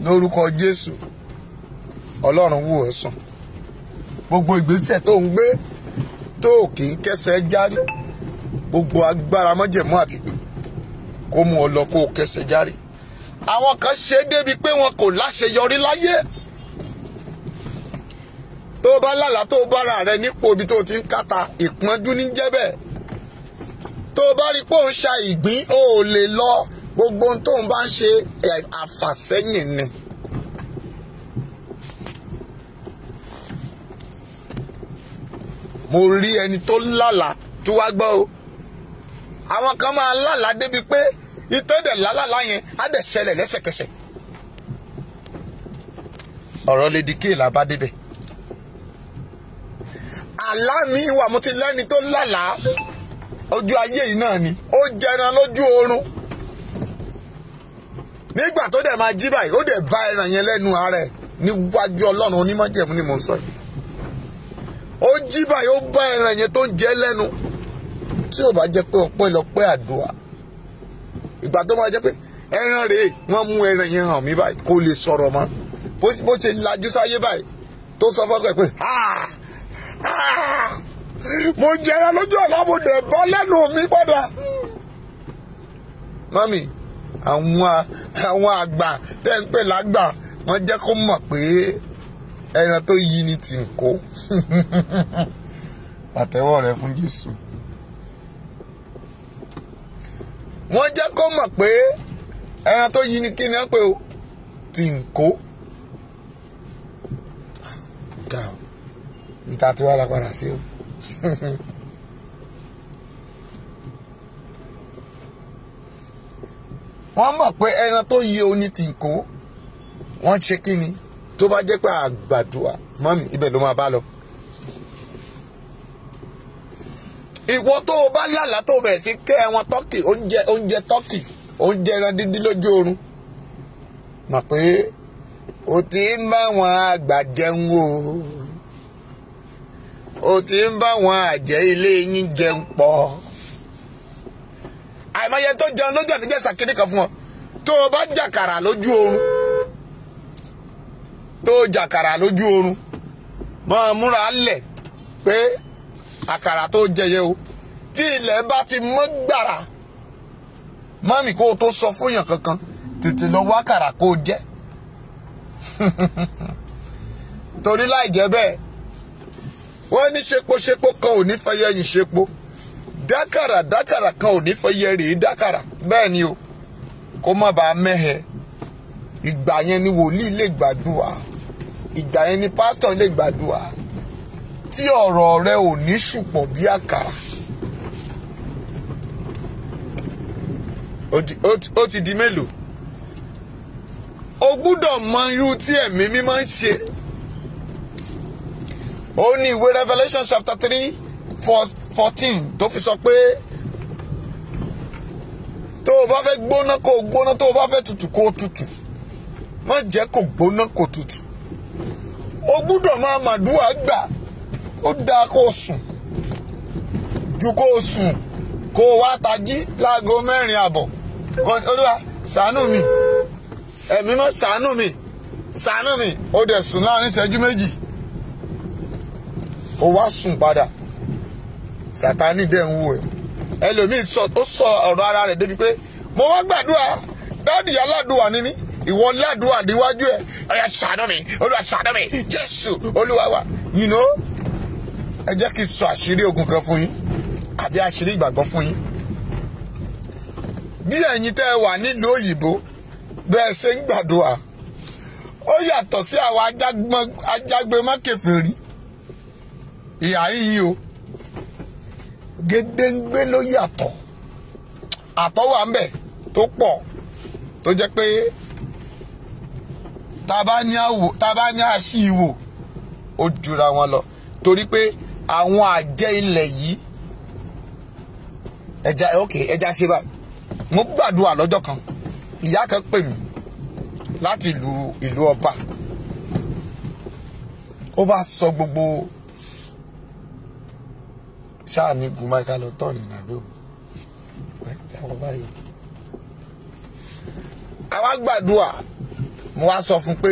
S1: lórúkọ Jésù Ọlọ́run wò ẹ́ sàn. gbogbo ìgbésẹ̀ tó ń gbé tó kì í kẹsẹ̀ járí gbogbo agbára májẹ̀mú àti pé kó mú ọ lọ kó kẹsẹ̀ járí. àwọn kan ṣe é débi pé wọn kò láṣeyọrí láyé. tó bá lálàá tó bára rẹ nípò ibi tó ti ń kàtà ìpọ́njú ní jẹ́ bẹ́ẹ̀. tó bá rí pé òun ṣa ìgbín ó lè lọ gbogbo ohun tó ń bá ń ṣe àfàsẹ́yìn ni. mo rí ẹni tó lálàá tó wá gbọ́ o. àwọn kan máa lálàá débi pé ìtọ́dẹ̀ lálàá yẹn á dẹ̀ ṣẹlẹ̀ lẹ́sẹ̀kẹsẹ̀. ọ̀rọ̀ lè di kéèlà bá débẹ̀. àlá mi wà mo ti lẹ́ni tó lálàá ojú ayé yìí náà ni ó jẹran lójú oorun nígbà tó dẹ̀ máa jí báyìí ó dẹ̀ bá ẹran yẹn lẹ́nu ara ẹ̀ níwájú Ọlọ́run onímọ̀jẹ̀mú ni mò ń sọ yìí. ó jí báyìí ó bá ẹran yẹn tó ń jẹ lẹ́nu tí ò bá jẹ́ pé ọpẹ́lọpẹ́ àdúrà ìgbà tó máa jẹ́ pé ẹran rèé wọ́n mú ẹran yẹn hàn mí báyìí kó lè sọ̀rọ̀ mọ́ bó ṣe lajú sáyé báyìí tó sọ fọ́kàn pé mo jẹra lójú ọ̀la mo dẹ̀ bọ́ lẹ́nu mi padà. mọ́mì àwọn àgbà tẹ́ ń pè lágbà wọ́n jẹ́ kó mọ̀ pé ẹran tó yí ni tì ń kó. àtẹ́wọ́ rẹ fún Jésù. wọ́n jẹ́ kó mọ̀ pé ẹran tó yí ni kí ni wọ́n pè ó tì ń kó. ìta tí wàá la padà sí o. wọ́n mọ̀ pé ẹran tó yí oní tì ń kó wọ́n ṣe kí ni tó bá jẹ́ pé àgbàdua mọ́mì ibẹ̀ ló máa bá lọ. ìwọ tó o bá lálàá tó o bẹ̀rẹ̀ sí kẹ́ ẹran tọ́kì oúnjẹ tọ́kì oúnjẹ ẹran dídí lójú oorun mọ̀ pé o ti ń bá wọn àgbà jẹun o ti ń bá wọn àjẹ́ ilé yín jẹun pọ̀. àìmọye tó jẹun lójú àtijọ́ ìsàkéde kan fún ọ tó o bá jàkàrà lójú oorun máa múra lẹ̀ pé àkàrà tó jẹyẹ o tí ilẹ̀ bá ti mọ́ gbàrà mọ́mì kó o tó sọ fún yàn kankan tètè lọ wá àkàrà kó o jẹ. torí láì jẹ́ bẹ́ẹ̀ wọ́n ní ṣepoṣepo kan ò ní fẹ́ yẹ̀yìn ṣepo dákàrà kan ò ní fẹ́ yẹ rèé dákàrà bẹ́ẹ̀ ni o kó má bàa mẹ́hẹ. ìgbà yẹn ni wòlíì lè gbàdúrà ìgbà yẹn ni pásítọ̀ lè gbàdúrà tí ọ̀rọ̀ rẹ ò ní ṣùpọ̀ bí àkàrà. ó ti di mélòó? o gbúdọ̀ mọ irú tí ẹ̀mí mímọ́ ń ṣe. ó ní ìwé Revelation chapter 3:14 tó fi sọ pé tó o bá fẹ́ gbóná kó o gbóná tó o bá fẹ́ tutù kó o tutù má jẹ́ kó gbóná kó tutù. o gbúdọ̀ máa màdúrà gbà ó dáa kó o sùn ju kó o sùn kó o wá tají láago 4:00 Olúwa ṣàánú mi ẹ̀mí mọ́ ṣàánú mi ó dẹ̀ sùn láàrin ìṣẹ́jú 2 ó wá sùn padà Sátánì dẹ̀ ń wò ẹ́. Ẹlòmíì ó sọ ọ̀rọ̀ ara rẹ̀ débi pé mo wá gbàdúrà dáàdì aládùúwà níní ìwọ ládùúwà níwájú ẹ̀ ọ̀yà ṣàánú mi Olúwa ṣàánú mi Jésù Olúwa wa. Ẹ jẹ́ kí n sọ àṣírí ogun kan fún yín àbí àṣírí ìgbàgbọ́ fún yín. Bí ẹ̀yin tẹ́ ẹ wà nílùú òyìnbó bẹ́ẹ̀ ṣe ń gbàdúrà ó yàtọ̀ sí àwọn ajágbémákèfèrí ìhà yìí o. Gédéǹgbé ló yàtọ̀. Àtọ̀ wà ń bẹ̀ tó pọ̀ tó jẹ́ pé tá a bá ní àṣì ìwò ó jura wọn lọ torí pé àwọn àjẹ́ ilẹ̀ yìí ẹja ṣe báyìí. Mo gbàdúrà lọ́jọ́ kan ìyá kan pè mí láti ìlú ọba ó bá sọ gbogbo ṣáà ní gùnmáìká lọ tọ́ ní nàbẹ́ o ẹ̀wọ̀n báyìí. Àwa gbàdúrà mo wá sọ fún pé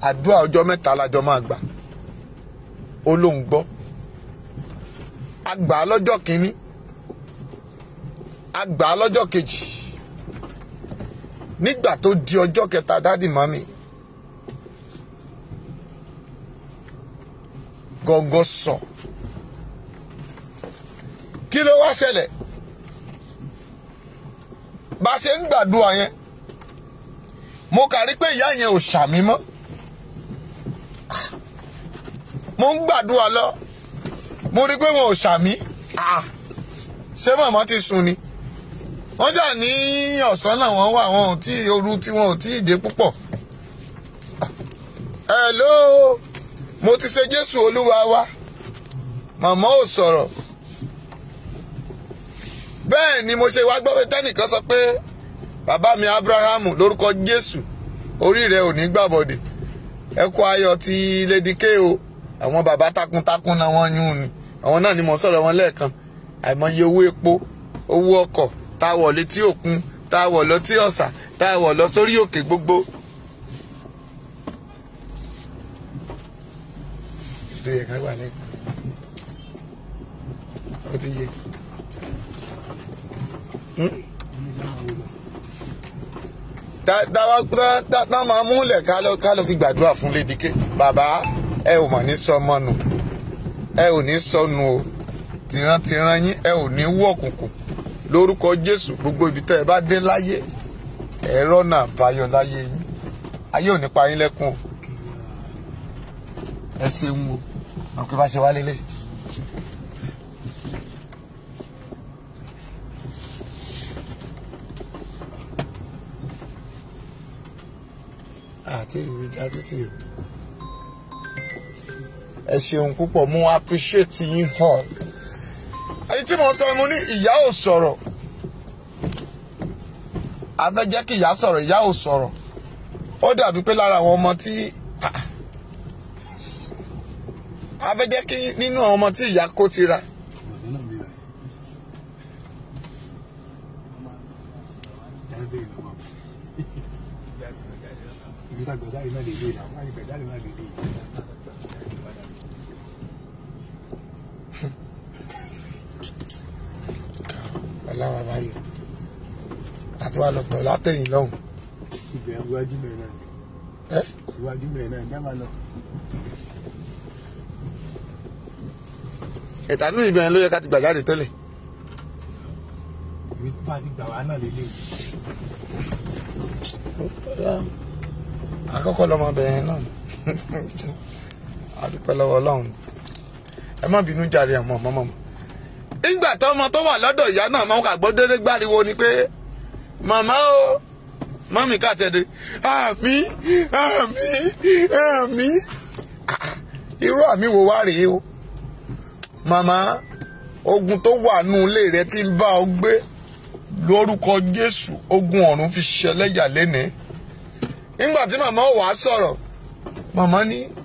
S1: àdúrà ọjọ́ mẹ́ta lájọ máa gbà ó lóun gbọ́. A gbà á lọ́jọ́ kìíní a gbà á lọ́jọ́ kejì nígbà tó di ọjọ́ kẹta dádì mọ́mì gọ́ngọ́ sọ. Kí ló wá ṣẹlẹ̀? Bá ṣe ń gbàdúrà yẹn mo kà rí pé ìyá yẹn ò ṣàmì mọ́. Mo ń gbàdúrà lọ mo rí pé wọn ò ṣàmì. Ṣé màmá ti sùn ni? Wọ́n jà ní ọ̀sán náà wọ́n wà wọn ò tí òru tí wọn ò tí ì dé púpọ̀. Hello, mo ti ṣe Jésù Olúwa wa. Màmá ò sọ̀rọ̀. Bẹ́ẹ̀ ni mo ṣe wá gbọ́ pé tẹ́nìkan sọ pé bàbá mi Abrahamu lórúkọ Jésù orí rẹ̀ ò ní gbàbọ̀dè. Ẹ kú ayọ̀ ti Lady K o. Àwọn bàbá takuntakun náà wọ́n yún ni. Àwọn náà ni mo sọ̀rọ̀ wọn lẹ́ẹ̀kan. Àìmọye owó epo, owó ọkọ̀, tá a wọ̀ létí òkun, tá a wọ̀ lọ tí ọ̀sà, tá a wọ̀ lọ sórí òkè gbogbo. Tó yẹ ká gbà lẹ́kọ̀ọ́. Ó ti yé. Tá máa múlẹ̀ ká lọ fi gbàdúrà fún Lady K. Bàbá ẹ ò mọ̀ ní sọmọ́nù ẹ ò ní sọnù o tìrantìran yín ẹ ò ní wọ̀kùnkùn lórúkọ Jésù. Gbogbo ibi tẹ́ ẹ bá dé láyé ẹ̀rọ náà báyọ̀ láyé yín ayé ò ní pa yín lẹ́kùn o. Ẹ ṣeun o àwọn kí bá ṣe wá lélẹ̀. Àti ìrìn jáde tí o. Ẹ ṣeun púpọ̀ mo appreciate yín all. Àyè tí mo sọ mo ní ìyá ò sọ̀rọ̀. A fẹ́ jẹ́ kí ìyá sọ̀rọ̀ ìyá ò sọ̀rọ̀. Ó dàbí pé lára àwọn ọmọ tí a fẹ́ jẹ́ kí nínú àwọn ọmọ tí ìyá kó ti ra. Ọláwà báyìí àti wà lọ́pọ̀ látẹ̀yìn lọ́hùn.
S3: Ibẹ̀ iwájú mẹ́rin náà ni. Iwájú mẹ́rin náà ni já máa lọ.
S1: Ìtànú ìbẹ̀rẹ̀ ló yẹ ká ti gbà jáde tẹ́lẹ̀.
S3: Ibi tó bá ti gbà wá náà lélẹ̀.
S1: Àkọ́kọ́ lọmọ bẹ̀rẹ̀ náà. A dúpẹ́ lọ́wọ́ Ọlọ́run. Ẹ má bínú jàre àmọ́ mọ́mọ́. Nígbà tó ọmọ tó wà lọ́dọ̀ ìyá náà máa ń kà gbọ́dẹ́rẹ́ gbáriwo ni pé màmá o mọ́mí kàtẹ́dẹ́ àmì àmì àmì irú àmì wo wá rèé o. Màmá ogun tó wà nù ilé rẹ ti ń bá ọ gbé lórúkọ Jésù ogun ọ̀run fi ṣẹlẹ́yà lénìí. Nígbà tí màmá ò wá sọ̀rọ̀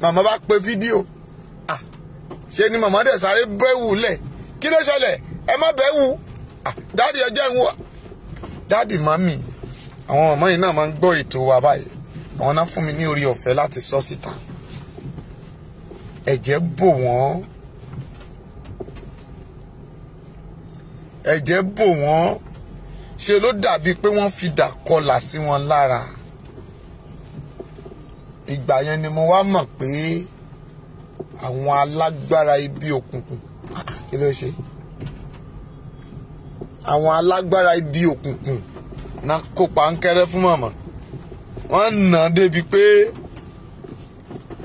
S1: màmá bá pe fídíò ṣe ni màmá dẹ̀ sáré bẹ́wù lẹ̀. Kí ló ṣẹlẹ̀? Ẹ má bẹ́ẹ̀ wù. Dáàdì ẹjẹ́ ń wà. Dáàdì mami àwọn ọmọ yìí náà máa ń gbọ́ ètò wa báyìí. Àwọn náà fún mi ní orí ọ̀fẹ́ láti sọ síta. Ẹ̀jẹ̀ bò wọ́n. ẹ̀jẹ̀ bò wọ́n, ṣe ló dàbí pé wọ́n fi dà kọlà sí wọn lára. Ìgbà yẹn ni mo wá mọ̀ pé àwọn alágbára ibi òkùnkùn, kí ló ṣe? Àwọn alágbára ibi òkùnkùn náà kó pankẹ́rẹ́ fún màmá. Wọ́n nà débi pé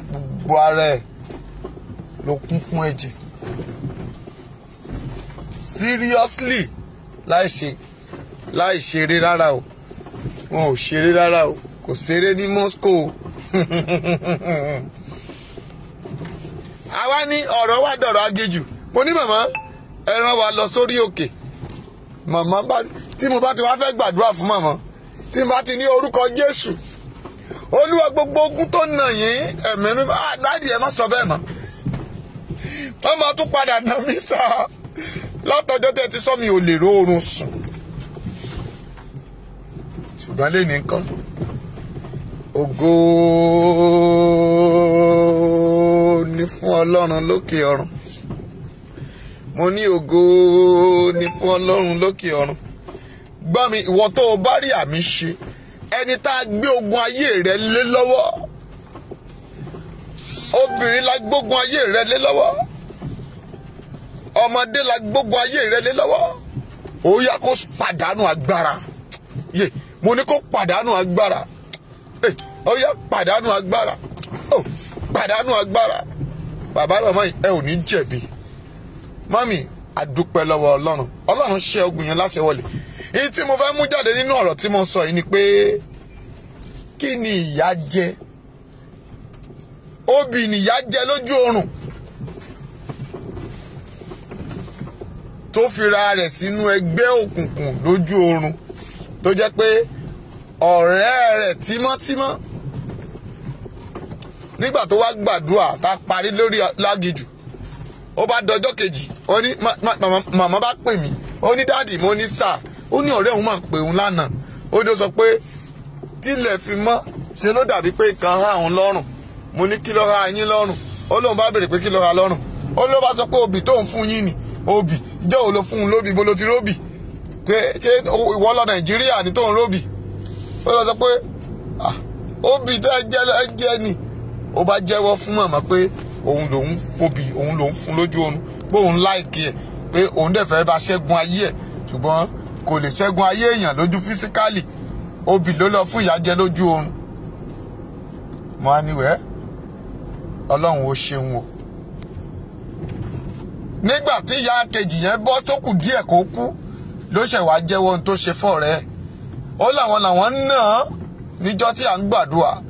S1: gbogbo ara ẹ̀ ló kún fún ẹ̀jẹ̀. Seriously, láì ṣeré rárá o. Wọn ò ṣeré rárá o. Kò ṣeré ní Moscow. Àwa ní ọ̀rọ̀ wa dọ̀rọ̀ agéjù. Mo ní màmá ẹ rán wa lọ sórí òkè. Màmá tí mo bá ti wá fẹ́ gbàdúrà fún màmá, tí mo bá ti ní orúkọ Jésù, Olúwa gbogbo ogun tó nà yín, ẹ̀mí mi láti ẹ̀ má sọ bẹ́ẹ̀ mọ́. Wọ́n máa tún padà nà mí sá. Látọjọ́ tẹ́ ti sọ mi ò lè róorun sùn. Ṣùgbọ́n lè ní nǹkan. Ògo ni fún Ọlọ́run lókè ọ̀run. Mo ní ògo ni fún Ọlọ́run lókè ọ̀run. Gbọ́ mi, ìwọ tó o bá rí àmì ṣe, ẹni tá a gbé ogun ayé rẹ lé lọ́wọ́, obìnrin la gbógun ayé rẹ lé lọ́wọ́, ọmọdé la gbógun ayé rẹ lé lọ́wọ́, ó yá kó pàdánù agbára. Mo ní kó pàdánù agbára. Ó yá pàdánù agbára. Pàdánù agbára. Bàbá màmá ẹ ò ní jẹ̀bi. Mami, àdúpẹ́ lọ́wọ́ Ọlọ́run. Ọlọ́run ṣe ogun yẹn láṣẹ wọlé. Èyí tí mo fẹ́ mú jáde nínú ọ̀rọ̀ tí mo sọ yìí ni pé kí ni ìyà jẹ? Obì ni ìyà jẹ lójú oorun. Tó fi ra rẹ̀ sínú ẹgbẹ́ òkùnkùn lójú oorun. Tó jẹ́ pé ọ̀rẹ́ rẹ̀ tímọ́tímọ́ nígbà tó wá gbàdúrà tá parí lórí lágìjù, ó bá dọjọ́ kejì, ó ní màmá bá pè mí, ó ní dáàdì, mo ní sà, ó ní ọ̀rẹ́ òun máa pè òun lánàá, ó ní ó sọ pé tílẹ̀ fi mọ́ ṣe ló dàbí pé kan há òun lọ́rùn. Mo ní kí ló há yín lọ́rùn? Ó lóun bá béèrè pé kí ló há lọ́rùn. Ó ló bá sọ pé obì tóun fún yín ni obì, ìjọ́ wo ló fún un lóbì, bó ló ti róbì, pé ṣé ìwọ lọ Nàìjíríà ní tóun róbì. Ó lọ sọ pé obì tó jẹ́ ni. Ó bá jẹ́wọ́ fún màmá pé òun lòun fobì, òun lòun fún lójú oorun, pé òun láìkí ẹ̀, pé òun dẹ̀ fẹ́ bá ṣẹ́gun ayé ẹ̀, ṣùgbọ́n kò lè ṣẹ́gun ayé èèyàn lójú físíkálì. Obì ló lọ fún ìyà jẹ lójú oorun. Mo á níwẹ̀ Ọlọ́run ó ṣeun o. Nígbà tí ìyá kejì yẹn bọ́ tó kù díẹ̀ kó kú, ló ṣẹ̀ wá jẹ́wọ́ ohun tó ṣe fọ́ọ̀rẹ́ ẹ̀. Ó làwọn náà níjọ́ tí à ń gbàdúrà.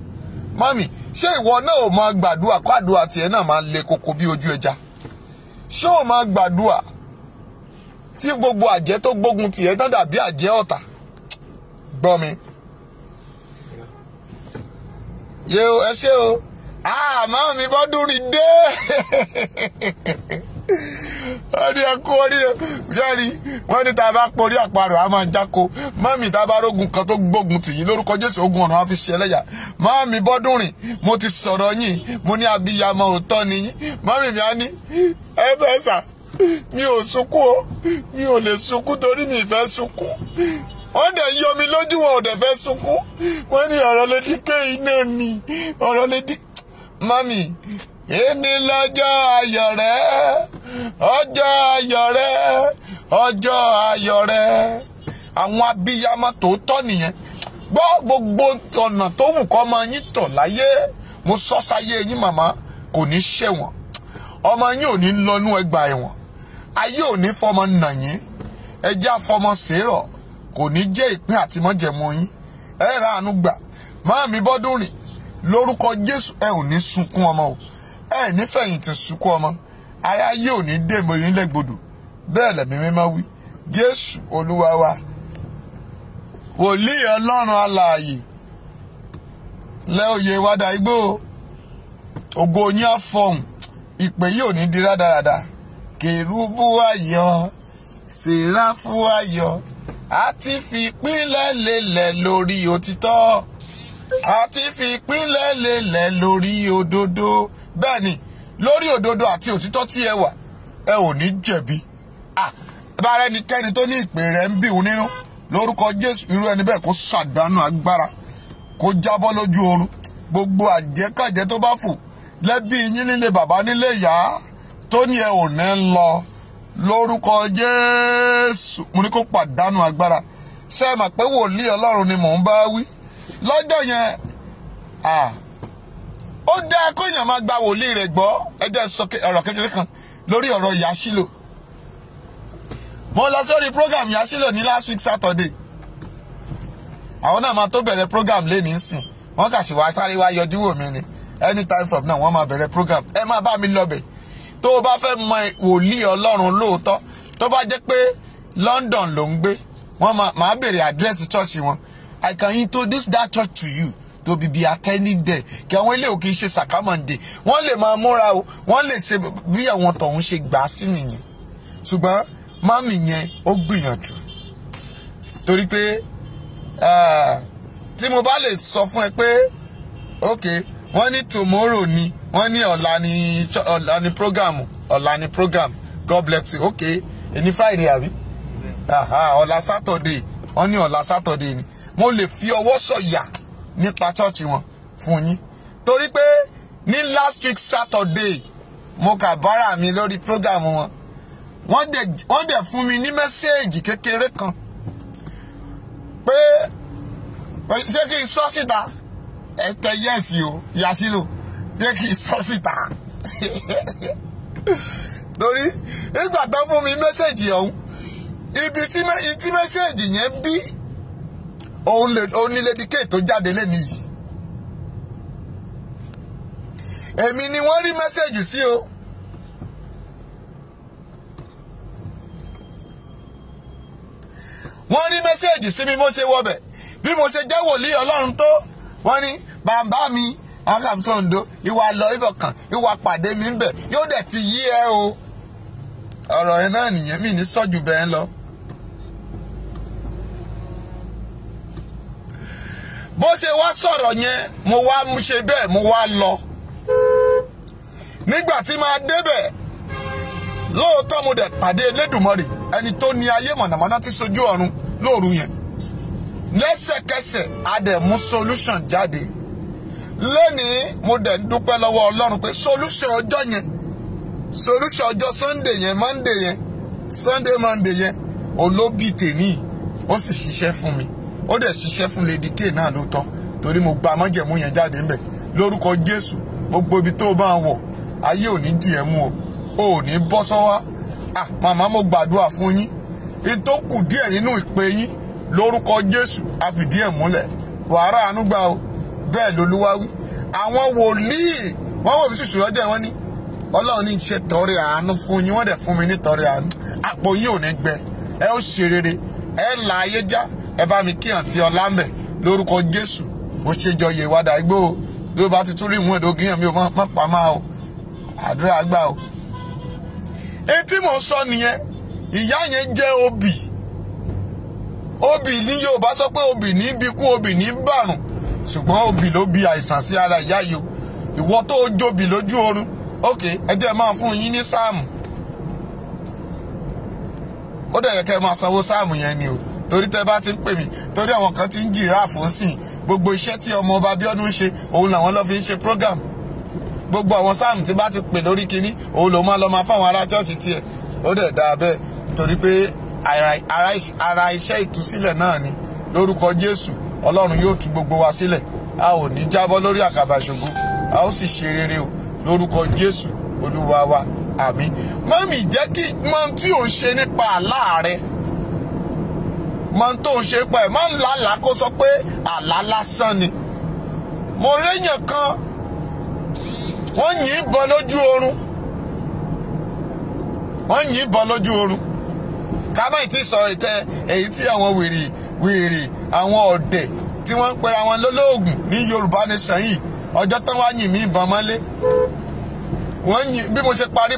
S1: Mami, ṣé ìwọ náà ò máa gbàdúrà kó àdúrà tiẹ̀ náà máa le koko bí ojú ẹja? Ṣé ò máa gbàdúrà tí gbogbo àjẹ́ tó gbógun tiẹ̀ tán dàbí àjẹ́ ọ̀tá? Gbọ́ mi. Yeo ẹ ṣé o. Màmá mi bọ́dún rí dé. Ọdí ẹkú orí rẹ̀ jẹ́rìí. Wọ́n ní tá a bá porí àparò a máa jáko. Mami tá a bá rógun kan tó gbógun tì yín lórúkọ Jésù, ogun ọ̀nà wa fi ṣe ẹlẹ́yà. Mami bọ́dún rìn, mo ti sọ̀rọ̀ yín, mo ní abiyamọ òótọ́ ni yín. Mami mi á ní ẹ bẹ́ẹ̀ sà, mi ò sunkún o, mi ò lè sunkún torí mi ìfẹ́ sunkún. Wọ́n dẹ̀ yọ mi lójú, wọn ò dẹ̀ fẹ́ sunkún. Wọ́n ní ọ̀rọ̀ lè dí pé iná ni, ọ̀rọ̀ lè dí. Mami, èní lọ́jọ́ ayọ̀ rẹ̀, ọjọ́ ayọ̀ rẹ̀, ọjọ́ ayọ̀ rẹ̀. Àwọn abiyamọ tòótọ́ nìyẹn. Gbọ́ gbogbo ọ̀nà tó wù kọ́ ọmọ yín tọ̀ láyé, mo sọ sáyé yín màmá, kò ní ṣẹ̀wọ̀n. Ọmọ yín ò ní lọ́nú ẹgbà ẹ̀wọ̀n. Ayé ò ní fọmọ nà yín. Ẹjẹ́ àfọmọ sèrọ̀, kò ní jẹ́ ìpín àti mọ́jẹ̀mú yín. Ẹ ra àánú gbà. Màmí bọ́dún rìn, lórúkọ Jésù ẹ ò ní sunkún ọmọ o. Ẹ ní fẹ̀yìntì sunkún ọmọ. Aya yìí ò ní dèmọ yín lẹ́gbọdọ̀. Bẹ́ẹ̀ lẹ̀mí mímọ́ wí. Jésù Olúwa wa. Wòlíì Ọlọ́run alààyè. Lẹ́ òye wádà igbó. Ògo yín á fọhùn. Ìpè yìí ò ní di rádaràda. Kèrúbù ayọ̀, Séráfù ayọ̀. A ti fi ìpínlẹ̀ lélẹ̀ lórí òtítọ́. A ti fi ìpínlẹ̀ lélẹ̀ lórí òdodo. Bẹ́ẹ̀ni, lórí òdodo àti òtítọ́ tí ẹ wà, ẹ ò ní jẹ̀bi. bá rẹ ẹnikẹ́ni tó ní ìpè rẹ̀ ń bì wọ́n nínú lórúkọ Jésù irú ẹni bẹ́ẹ̀ kó ṣàdánù agbára kó jábọ́ lójú oorun gbogbo àjẹkàjẹ tó bá fò lẹ́bí yín nílé bàbá nílé ìyá tó ní ẹ ò ní lọ lórúkọ Jésù mo ní kó pàdánù agbára ṣé ẹ mọ̀ pé wòlíì Ọlọ́run ni mò ń bá wí lọ́jọ́ yẹn ó dáa kó èèyàn máa gba wòlíì rẹ̀ gbọ́ ẹ jẹ́ sọ ọ̀rọ̀ kékeré kan lórí ọ̀rọ̀ Ìyá Ṣílò mo lọ sórí program Ìyá Ṣílò ní last week Saturday àwọn náà máa tó bẹ̀rẹ̀ program lé nísìn wọ́n kà sí wá sáré wá yọjú wò mí ni anytime from now wọ́n máa bẹ̀rẹ̀ program ẹ máa bá mi lọ bẹ̀ tó o bá fẹ́ mọ wòlíì Ọlọ́run lóòótọ́ tó bá jẹ́ pé London ló ń gbé wọ́n máa béèrè àdírẹ́sì church wọn I can introduce that church to you to be attending there kí àwọn ilé òkè ṣe sàkámọ̀ǹdè wọ́n lè máa múra o wọ́n lè ṣe bí àwọn tọ̀hún ṣe gbà á sí nìyẹn ṣùgbọ́n mami yẹn ó gbìyànjú torí pé tí mo bá lè sọ fún ẹ pé ok wọ́n ní tomorrow ni wọ́n ní ọ̀la ni program God bless you ok ẹni Friday àbí ọ̀la Saturday wọ́n ní ọ̀la Saturday ni mo lè fi ọwọ́ sọ̀yà nípa church wọn fún yín torí pé ní last week Saturday mo kà bára mi lórí program wọn wọ́n dẹ̀ fún mi ní mẹ́sẹ́ẹ̀jì kékeré kan pé ṣé kí n sọ síta ẹ tẹ yẹ́sì o Ìyá Ṣílò ṣé kí n sọ síta torí nígbà tó fún mi mẹ́sẹ́ẹ̀jì ọ̀hún ibi tí mẹ́sẹ́ẹ̀jì yẹn bí òun ní Lady K tó jáde lẹ́nu yìí èmi ni wọ́n rí mẹ́sẹ́ẹ̀jì sí o wọ́n rí mẹ́sẹ́ẹ̀jì sí mi mo ṣe wọbẹ̀ bí mo ṣe jẹ́ wòlíì Ọlọ́run tó wọ́n ní bàbá mi Akamsondo ìwà lọ ibọ̀kan ìwà pàdé mi ń bẹ̀ yóò dẹ̀ ti yí ẹ o ọ̀rọ̀ yẹn náà nìyẹn mi ní sọ́jú bẹ́ẹ̀ lọ. bó ṣe wá sọ̀rọ̀ yẹn mo wá mú ṣe bẹ́ẹ̀ mo wá lọ nígbà tí máa débẹ̀ lóòótọ́ mo dẹ̀ pàdé Elédùmarè ẹni tó ní ayé mọ̀nàmọ́ná tí sojú ọ̀run lóòru yẹn lẹ́sẹ̀kẹsẹ̀ a dẹ̀ mú solution jáde lónìí mo dẹ̀ ń dúpẹ́ lọ́wọ́ Ọlọ́run pé solution ọjọ́ yẹn solution ọjọ́ Sunday yẹn Monday yẹn Monday yẹn olóbì tèmi ó sì ṣiṣẹ́ fún mi ó dẹ̀ ṣiṣẹ́ fún Lady K náà lóòótọ́ torí mo gba májẹ̀mú yẹn jáde ńbẹ̀ lórúkọ Jésù gbogbo ibi tó bá wọ̀ ayé ò ní dì ẹ́ mú o ò ní bọ́ sọ́wọ́ màmá mo gbàdúrà fún yín in tó kù díẹ̀ nínú ìpè yín lórúkọ Jésù a fìdí ẹ̀ múlẹ̀ wàrà àánú gbà o bẹ́ẹ̀ lolúwa wí àwọn wòlíì wọ́n wò mí ṣùṣù lọ́jọ́ wọn ní Ọlọ́run ní ṣe tọrẹ àánú fún yín wọ́n dẹ̀ fún mi ní tọrẹ àánú àpò yín ò ní gbẹ ẹ ó ṣe rere ẹ là ayé já ẹ bá mi kí àǹtí Ọlámbẹ̀ lórúkọ Jésù ó ṣe jọyè ìwádà igbó bí ó bá ti tún rí ìwọ̀n ìdógíyàn mi ò má pa máa o àdúrà gbà o. èyí tí mò ń sọ nìyẹn ìyá yẹn jẹ́ obì ní Yorùbá sọ pé obì ní bí kú obì ní bàrùn ṣùgbọ́n obì ló bí àìsàn sí ara ìyá yìí o ìwọ tó jóbi lójú oorun ok ẹ jẹ́ máa fún yín ní sáàmù ó dẹ̀ yẹ kẹ́ máa sanwó sáàmù yẹn ni o torí tẹ́ bá ti ń pè mí torí àwọn kan ti ń jìrà fún sí gbogbo iṣẹ́ tí ọmọ ọba Abíọ́dún ń ṣe òun làwọn lọ fi ń ṣe program gbogbo àwọn sáàmù tí bá ti pè lórí kinní òun lòun máa lọ máa fáwọn ará chọ́ọ̀chì tiẹ̀ ó dẹ̀ dáa bẹ́ẹ̀ torí pé ara iṣẹ́ ìtúsílẹ̀ náà ni lórúkọ Jésù Ọlọ́run yóò tú gbogbo wa sílẹ̀ a ò ní jábọ́ lórí àkàbà ṣògo a ó sì ṣe rere o lórúkọ Jésù Olúwa wa àmín. mọ́mì jẹ́ kí mọ́ tí ò ń ṣe nípa àlá rẹ mọ́ tó ń ṣe pa ẹ̀ má ń lálàá kó sọ pé àlá lásán ni. mo réyàn kan wọ́n yìnbọn lójú oorun kámá tí sọ èyí tí àwọn wèrè àwọn ọ̀dẹ̀ tí wọ́n ń pera wọn lólóògùn ní Yorùbá nation yìí ọjọ́ tán wá yìn mí ìbọn mọ́lé wọ́n yìn bí mo ṣe parí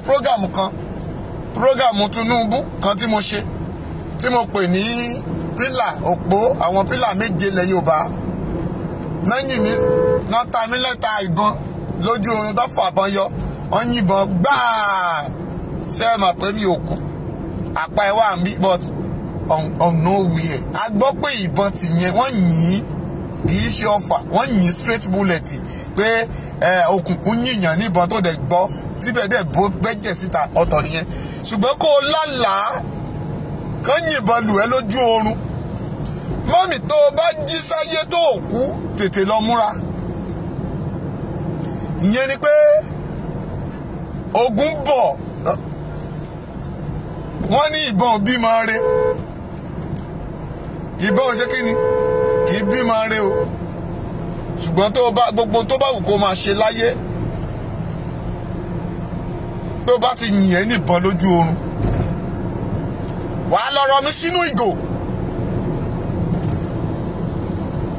S1: prógàmù Tinubu kan tí mo ṣe tí mo pè ní pílà òpó àwọn pílà méje ilẹ̀ Yorùbá lẹ́yìn mi náà ta mí lẹ́ta ìbọn lójú oorun tó fàbọn yọ wọ́n yìnbọn gbáà ṣé ẹ mọ̀ pé mi ò kú apá ẹ̀ wà ń bí but on nowhere. A gbọ́ pé ìbọn ti yẹn wọ́n yìn kì í ṣe ọfà, wọ́n yìn straight bullet pé òkùnkùn yìnyàn níbọn tó dẹ̀ gbọ́ tíbẹ̀ dẹ̀ bó gbẹ́jẹ̀ síta ọ̀tọ̀ nìyẹn. Ṣùgbọ́n kó o lálàá kán yìnbọn lù ẹ́ lójú oorun. Mọ́mì tó o bá jí sáyé tó o kú tètè lọ múra. Ìyẹn ni pé ogun bọ̀. Wọ́n ní ìbọn ò bímọ re. Ìbọn ò ṣe kí ni? Kì í bímọ re o. Ṣùgbọ́n tó o bá gbogbo tó bá wù kó máa ṣe láyé, tó o bá ti yìn ẹ́ níbọn lójú oorun, wàá lọ rọ mi sínú ìgò.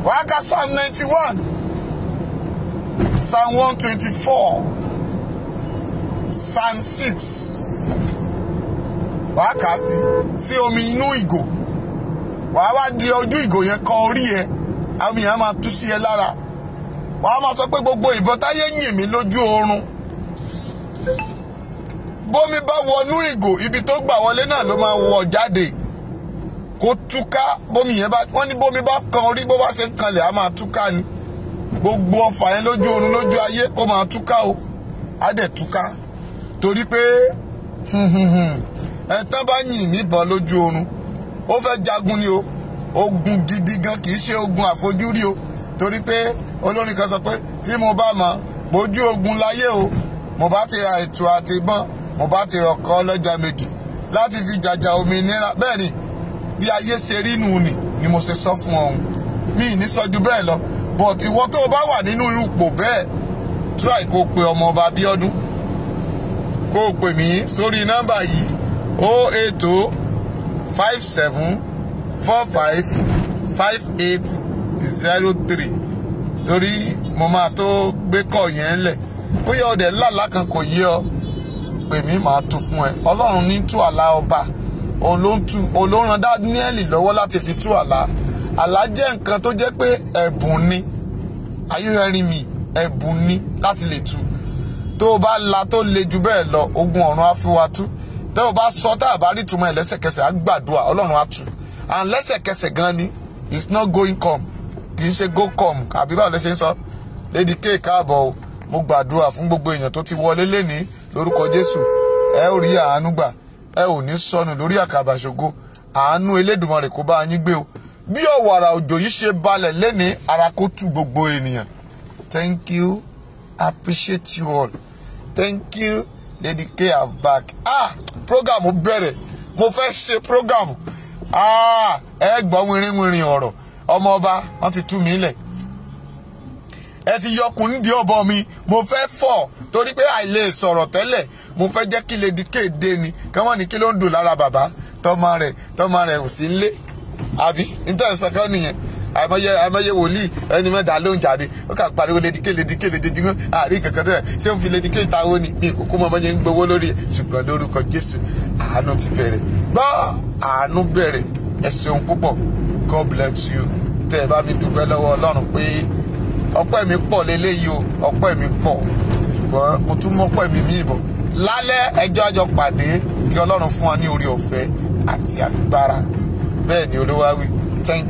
S1: Wàá ka Psalm 91, Psalm 124, Psalm 6. Wàá kà sí omi inú ìgò. Wàá wá di ojú ìgò yẹn kan orí ẹ, àmì yẹn máa tú sí ẹ lára. Wàá máa sọ pé gbogbo ìbọn táyé yìn mí lójú oorun, bómi bá wọnú ìgò, ibi tó gbà wọlé náà ló máa wọ jáde. Kó túká, bómi yẹn bá, wọ́n ní bómi bá kan orí, bó bá ṣe ń kanlẹ̀ á máa túká ni. Gbogbo ọfà yẹn lójú oorun lójú ayé kó máa túká o, á dẹ̀ túká. Torí pé ẹ̀tàn bá yìn níbọn lójú oorun, ó fẹ́ jagun ni o. Ogun gidi gan, kì í ṣe ogun àfojúrí o. Torí pé olórin kan sọ pé tí mo bá mọ̀ bójú ogun láyé o, mo bá ti ra ètò àti ìbọn, mo bá ti rọ̀kọ́ ọlọ́jà méjì láti fi jàjà òmìnira. Bẹ́ẹ̀ ni bí ayé ṣe rí nù ni mo ṣe sọ fún ọ̀hún. Mi ní sọ ju bẹ́ẹ̀ lọ. But ìwọ tó bá wà nínú irú ipò bẹ́ẹ̀, try kó pe ọmọ ọba Abíọ́dún. Kó pè mí sórí nọ́mbà yìí 08057455803. Torí mo máa tó gbé kọ̀ yẹn lẹ̀. Bóyá ọdẹ lálá kan kò yé ọ, pè mí máa tú fún ẹ. Ọlọ́run ní tú àlá ọba. Olóran Dáníẹ́lì lọ́wọ́ láti fi tú àlá. Àlá jẹ́ nǹkan tó jẹ́ pé ẹ̀bùn ni. Are you hearing me? Ẹ̀bùn ni láti lè tú. Tó o bá la tó le jù bẹ́ẹ̀ lọ, ogun ọ̀run á fi wa tú. Tó o bá sọ tá a bá rí túmọ̀ ẹ̀ lẹ́sẹ̀kẹsẹ̀ á gbàdúrà, Ọlọ́run á tú. And lẹ́sẹ̀kẹsẹ̀ gan ni, it's not going come. Kì í ṣe go come. Àbí báwo lẹ ṣe ń sọ? Lady K káàbọ̀ o. Mo gbàdúrà fún gbogbo èèyàn tó ti wọlé lénìí lórúkọ Jésù. Ẹ ó rí àánú gbà. Ẹ ò ní sọnù lórí àkàbà ṣògo. Àánú Elédùmarè kó bá yín gbé o. Bí ọ̀wàrà òjò yìí ṣe balẹ̀ lénìí, ara kó tú gbogbo ènìyàn. Thank you. Appreciate you all. Thank you. Lady K are back. Program bẹ̀rẹ̀. Mo fẹ́ ṣe program. Ẹ gbọ́ wìrìwìrì ọ̀rọ̀. Ọmọ ọba, wọ́n ti tú mi lẹ̀. Ẹ ti yọkùn nídìí ọ̀bọ mi. Mo fẹ́ fọ̀ torí pé àìlè sọ̀rọ̀ tẹ́lẹ̀. Mo fẹ́ jẹ́ kí Lady K dé ni. Kọ́mọ́ ní kí ló ń dùn lára bàbá. Tọ́mọ rẹ̀ ò sí nlé. Àbí nítorí sọ́kọ́ nìyẹn. Àìmọye wòlíì ẹni mẹ́ta ló ń jáde. Ó kà pariwo Lady K àárín kankan tó yẹ. Ṣé ń fi Lady K ta owó ni? Mi kúkú mọ bọ́n yẹn ń gbowó lórí ẹ̀. Ṣùgbọ́n lórúkọ Jésù, àánú ti bẹ̀rẹ̀. Gbọ́ àánú bẹ̀rẹ̀. Ẹ ṣeun púpọ̀. God bless you. Tẹ́ ẹ bá mi dúpẹ́ lọ́wọ́ Ọlọ́run pé ọpẹ́ mi pọ̀ léléyìí o. Ọpẹ́ mi pọ̀. Ṣùgbọ́n mo tún mọ́pẹ́ mi mí ìbọn. Lálẹ́ ẹjọ́ àjọ pàdé kí Ọlọ́run fún wa ní oore ọ̀fẹ́ àti agbára. Bẹ́ẹ̀ ni Olúwa wí. Thank you.